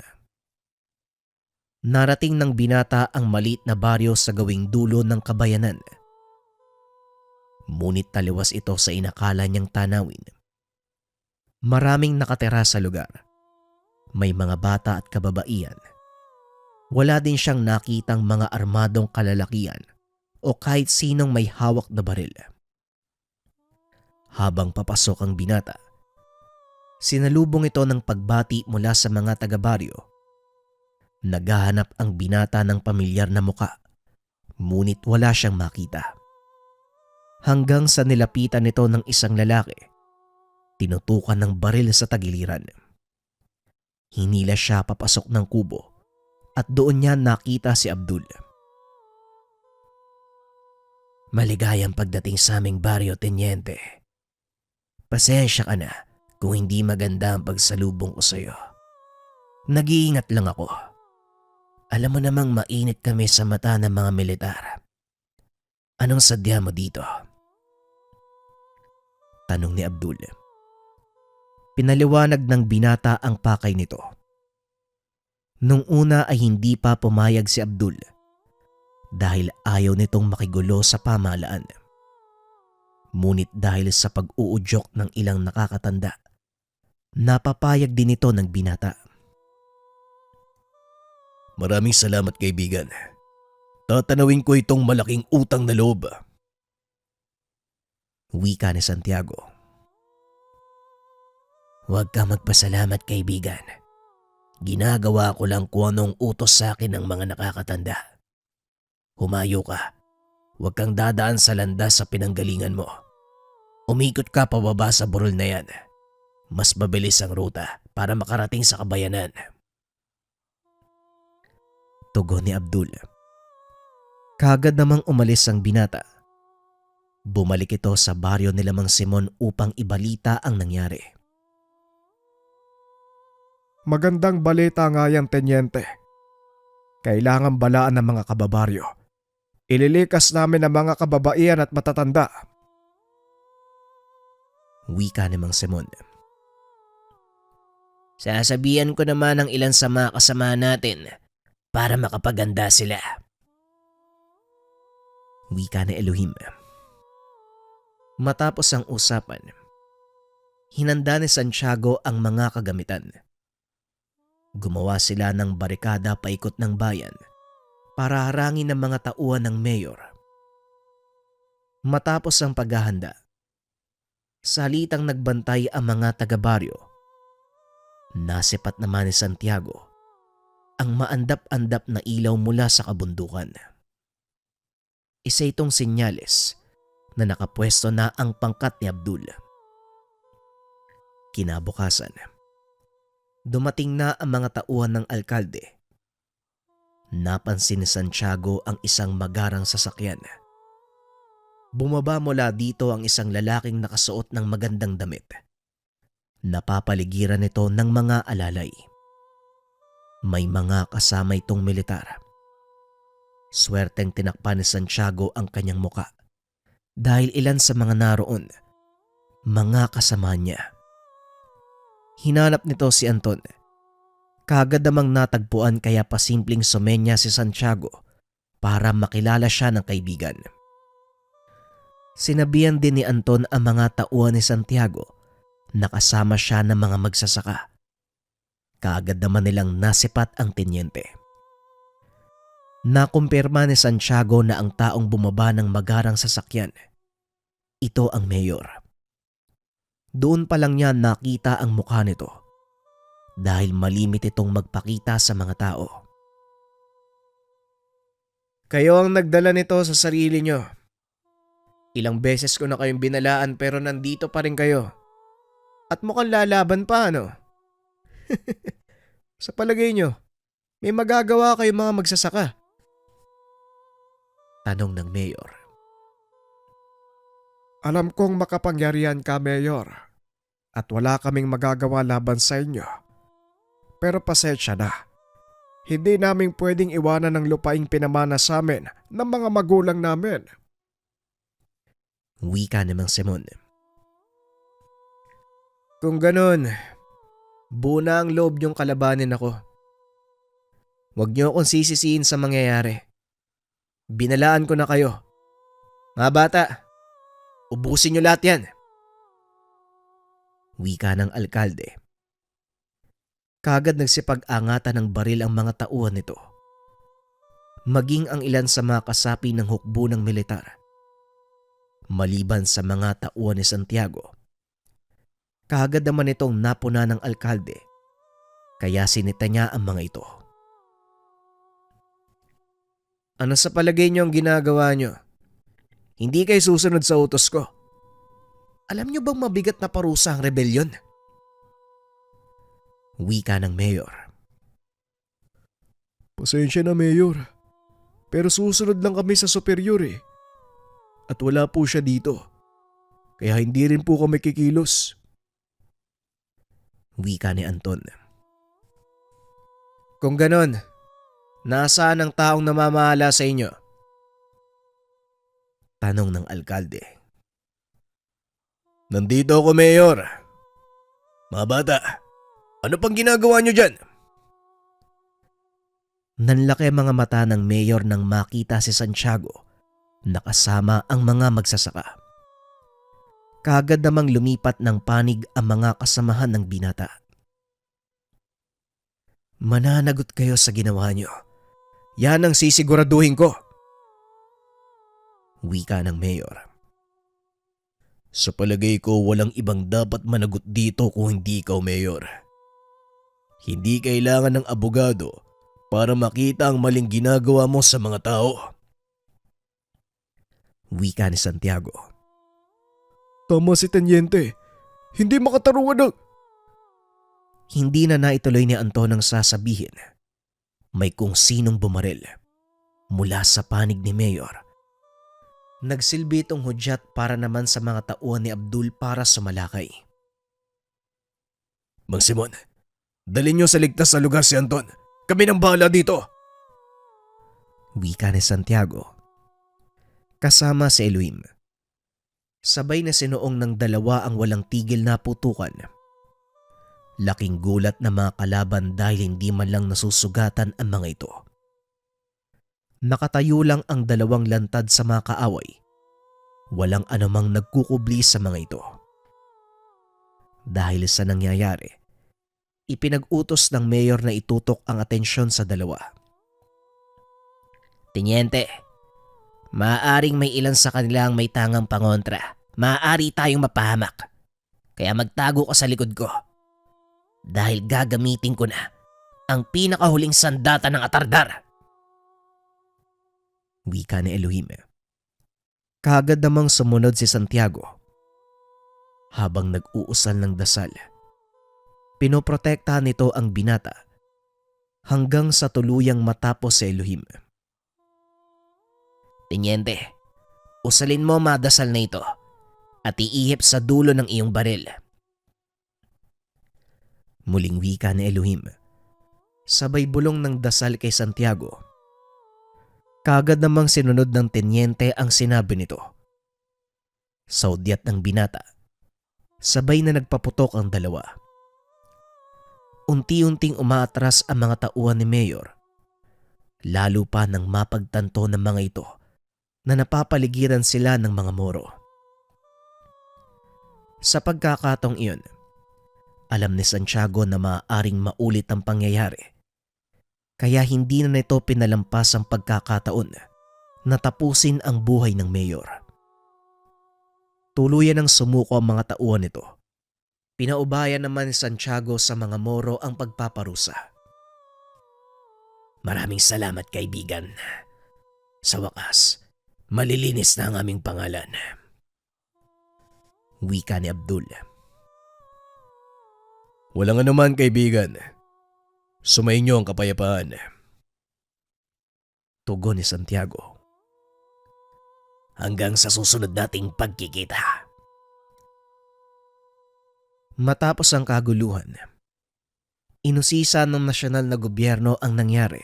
Narating ng binata ang maliit na baryo sa gawing dulo ng kabayanan. Ngunit taliwas ito sa inakala niyang tanawin. Maraming nakatira sa lugar. May mga bata at kababaihan. Wala din siyang nakitang mga armadong kalalakihan o kahit sinong may hawak na baril. Habang papasok ang binata, sinalubong ito ng pagbati mula sa mga taga-baryo. Naghahanap ang binata ng pamilyar na muka, ngunit wala siyang makita. Hanggang sa nilapitan nito ng isang lalaki, tinutukan ng baril sa tagiliran. Hinila siya papasok ng kubo at doon niya nakita si Abdul. Maligayang pagdating sa aming baryo, Tenyente. Pasensya ka na kung hindi maganda ang pagsalubong ko sa'yo. Nag-iingat lang ako. Alam mo namang mainit kami sa mata ng mga militar. Anong sadya mo dito? Tanong ni Abdul. Pinaliwanag ng binata ang pakay nito. Nung una ay hindi pa pumayag si Abdul dahil ayaw nitong makigulo sa pamahalaan. Ngunit dahil sa pag-uudyok ng ilang nakakatanda, napapayag din ito ng binata. Maraming salamat kaibigan. Tatanawin ko itong malaking utang na loob. Wika ni Santiago. Huwag ka magpasalamat, kaibigan. Ginagawa ko lang kung anong utos sa akin ng mga nakakatanda. Humayo ka. Huwag kang dadaan sa landas sa pinanggalingan mo. Umikot ka pababa sa burol na yan. Mas mabilis ang ruta para makarating sa kabayanan. Tugon ni Abdul. Kagad namang umalis ang binata. Bumalik ito sa baryo nila Mang Simon upang ibalita ang nangyari. Magandang balita nga yan, Tenyente. Kailangan balaan ng mga kababaryo. Ililikas namin ang mga kababaihan at matatanda. Wika ni Mang Simon. Sasabihan ko naman ang ilan sa mga kasama natin para makapaganda sila. Wika ni Elohim. Matapos ang usapan, hinanda ni Santiago ang mga kagamitan. Gumawa sila ng barikada paikot ng bayan para harangin ang mga tauhan ng mayor. Matapos ang paghahanda, salitang nagbantay ang mga taga-baryo. Nasipat naman ni Santiago ang maandap-andap na ilaw mula sa kabundukan. Isa itong senyales na nakapwesto na ang pangkat ni Abdul. Kinabukasan, dumating na ang mga tauhan ng alkalde. Napansin ni Santiago ang isang magarang sasakyan. Bumaba mula dito ang isang lalaking nakasuot ng magandang damit. Napapaligiran ito ng mga alalay. May mga kasama itong militar. Swerteng tinakpan ni Santiago ang kanyang muka dahil ilan sa mga naroon, mga kasama niya. Hinanap nito si Anton. Kagad namang natagpuan kaya pasimpleng sumenya si Santiago para makilala siya ng kaibigan. Sinabihan din ni Anton ang mga tauhan ni Santiago na kasama siya ng mga magsasaka. Kaagad naman nilang nasipat ang tenyente. Nakumpirma ni Santiago na ang taong bumaba ng magarang sasakyan, ito ang mayor. Doon pa lang niya nakita ang mukha nito dahil malimit itong magpakita sa mga tao. Kayo ang nagdala nito sa sarili nyo. Ilang beses ko na kayong binalaan pero nandito pa rin kayo. At mukhang lalaban pa, ano? Sa palagay nyo, may magagawa kayo mga magsasaka. Tanong ng mayor. Alam kong makapangyarihan ka, Mayor, at wala kaming magagawa laban sa inyo. Pero pasensya na. Hindi namin pwedeng iwanan ng lupaing pinamana sa amin ng mga magulang namin. Wika ni Mang Simon. Kung ganun, buo na ang loob niyong kalabanin ako. Huwag niyo akong sisisihin sa mangyayari. Binalaan ko na kayo. Mga bata, Ubusin niyo lahat yan. Wika ng alkalde. Kagad nagsipag-angatan ng baril ang mga tauhan nito. Maging ang ilan sa mga kasapi ng hukbo ng militar. Maliban sa mga tauhan ni Santiago. Kagad naman itong napuna ng alkalde. Kaya sinita niya ang mga ito. Ano sa palagay niyo ang ginagawa niyo? Hindi kayo susunod sa utos ko. Alam niyo bang mabigat na parusa ang rebelyon? Wika ng mayor. Pasensya na, Mayor. Pero susunod lang kami sa superior eh. At wala po siya dito. Kaya hindi rin po kami kikilos. Wika ni Anton. Kung ganon, nasaan ang taong namamahala sa inyo? Tanong ng alkalde. Nandito ako, Mayor. Mga bata, ano pang ginagawa niyo dyan? Nanlaki ang mga mata ng mayor nang makita si Santiago na kasama ang mga magsasaka. Kagad namang lumipat ng panig ang mga kasamahan ng binata. Mananagot kayo sa ginawa niyo. Yan ang sisiguraduhin ko. Wika ng mayor. Sa palagay ko, walang ibang dapat managot dito kung hindi ikaw, Mayor. Hindi kailangan ng abogado para makita ang maling ginagawa mo sa mga tao. Wika ni Santiago. Tama si Teniente. Hindi makatarungan ng... Hindi na naituloy ni Anton ang sasabihin. May kung sinong bumaril mula sa panig ni Mayor. Nagsilbi itong hudyat para naman sa mga tauhan ni Abdul para sumalakay. Mang Simon, dalhin niyo sa ligtas na lugar si Anton. Kami nang bahala dito. Wika ni Santiago. Kasama si Elohim. Sabay na sinuong ng dalawa ang walang tigil na putukan. Laking gulat na mga kalaban dahil hindi man lang nasusugatan ang mga ito. Nakatayo lang ang dalawang lantad sa mga kaaway. Walang anumang nagkukubli sa mga ito. Dahil sa nangyayari, ipinag-utos ng mayor na itutok ang atensyon sa dalawa. Teniente, maaaring may ilan sa kanila ang may tangang pangontra. Maaari tayong mapahamak. Kaya magtago ka sa likod ko. Dahil gagamitin ko na ang pinakahuling sandata ng atardar. Wika ni Elohim. Kagad namang sumunod si Santiago. Habang nag-uusal ng dasal, pinoprotektahan nito ang binata hanggang sa tuluyang matapos si Elohim. Teniente, usalin mo madasal na ito at iihip sa dulo ng iyong baril. Muling wika ni Elohim. Sabay bulong ng dasal kay Santiago. Kagad namang sinunod ng tenyente ang sinabi nito. Sa udyat ng binata, sabay na nagpaputok ang dalawa. Unti-unting umaatras ang mga tauhan ni Mayor. Lalo pa nang mapagtanto ng mga ito na napapaligiran sila ng mga Moro. Sa pagkakataong iyon, alam ni Santiago na maaaring maulit ang pangyayari. Kaya hindi na nito pinalampas ang pagkakataon na tapusin ang buhay ng mayor. Tuluyan ng sumuko ang mga tauhan nito. Pinaubayan naman ni Santiago sa mga Moro ang pagpaparusa. Maraming salamat, kaibigan. Sa wakas, malilinis na ang aming pangalan. Wika ni Abdul. Walang anuman, kaibigan. Sumainyo ang kapayapaan. Tugon ni Santiago. Hanggang sa susunod nating pagkikita. Matapos ang kaguluhan, inusisa ng nasyonal na gobyerno ang nangyari.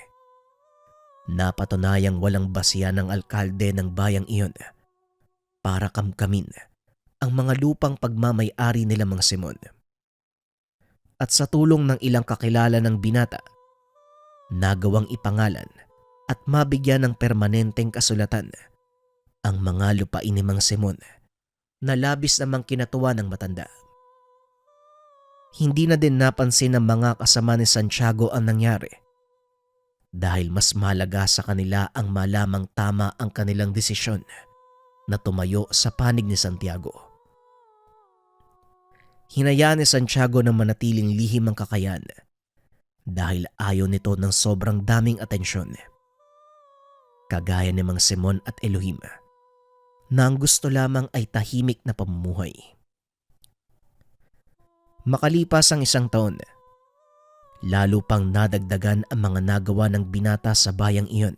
Napatunayang walang basihan ng alkalde ng bayang iyon para kamkamin ang mga lupang pagmamay-ari nila Mang Simon. At sa tulong ng ilang kakilala ng binata, nagawang ipangalan at mabigyan ng permanenteng kasulatan ang mga lupain ni Mang Simon na labis namang kinatuwa ng matanda. Hindi na din napansin ng mga kasama ni Santiago ang nangyari dahil mas mahalaga sa kanila ang malamang tama ang kanilang desisyon na tumayo sa panig ni Santiago. Hinayaan ni Santiago na manatiling lihim ang kakayan dahil ayaw nito ng sobrang daming atensyon. Kagaya ni Mang Simon at Elohim na ang gusto lamang ay tahimik na pamumuhay. Makalipas ang 1 taon, lalo pang nadagdagan ang mga nagawa ng binata sa bayang iyon.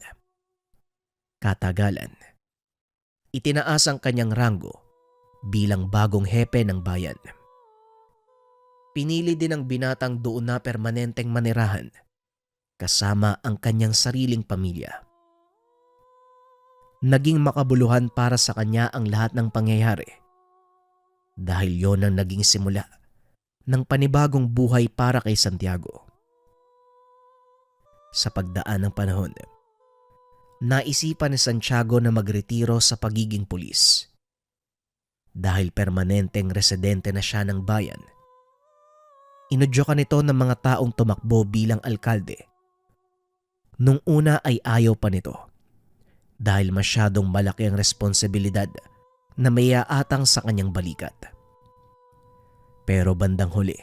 Katagalan, itinaas ang kanyang ranggo bilang bagong hepe ng bayan. Pinili din ang binatang doon na permanenteng manirahan kasama ang kanyang sariling pamilya. Naging makabuluhan para sa kanya ang lahat ng pangyayari dahil yon ang naging simula ng panibagong buhay para kay Santiago. Sa pagdaan ng panahon, naisipan ni Santiago na magretiro sa pagiging pulis. Dahil permanenteng residente na siya ng bayan, inudyokan nito ng mga taong tumakbo bilang alkalde. Nung una ay ayaw pa nito dahil masyadong malaki ang responsibilidad na may aatang sa kanyang balikat. Pero bandang huli,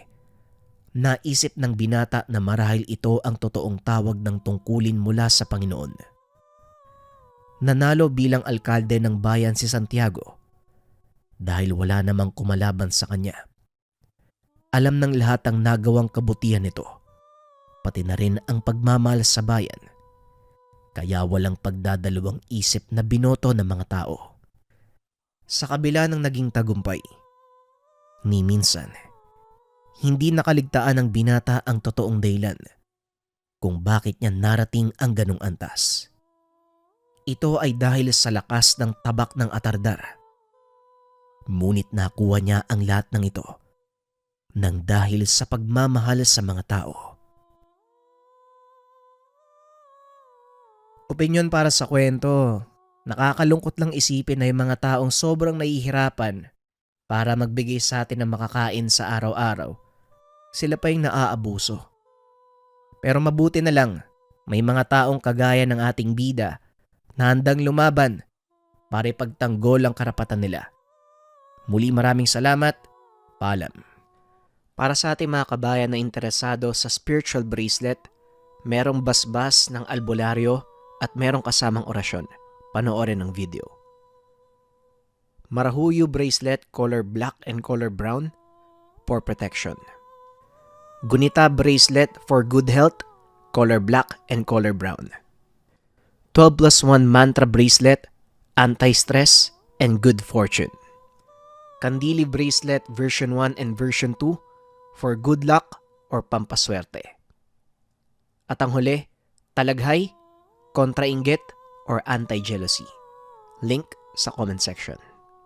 naisip ng binata na marahil ito ang totoong tawag ng tungkulin mula sa Panginoon. Nanalo bilang alkalde ng bayan si Santiago dahil wala namang kumalaban sa kanya. Alam ng lahat ang nagawang kabutihan nito, pati na rin ang pagmamahal sa bayan. Kaya walang pagdadalawang isip na binoto ng mga tao. Sa kabila ng naging tagumpay, ni minsan, hindi nakaligtaan ng binata ang totoong dahilan kung bakit niya narating ang ganong antas. Ito ay dahil sa lakas ng tabak ng atardar. Ngunit nakuha niya ang lahat ng ito nang dahil sa pagmamahal sa mga tao. Opinyon para sa kwento, nakakalungkot lang isipin na yung mga taong sobrang nahihirapan para magbigay sa atin ng makakain sa araw-araw, sila pa yung naaabuso. Pero mabuti na lang, may mga taong kagaya ng ating bida na handang lumaban para ipagtanggol ang karapatan nila. Muli maraming salamat, paalam. Para sa ating mga kabayan na interesado sa spiritual bracelet, merong basbas ng albularyo at merong kasamang orasyon. Panoorin ang video. Marahuyu bracelet color black and color brown for protection. Gunita bracelet for good health, color black and color brown. 12+1 mantra bracelet, anti-stress and good fortune. Kandili bracelet version 1 and version 2 for good luck or pampaswerte. At ang huli, talaghay, kontrainggit or anti-jealousy. Link sa comment section.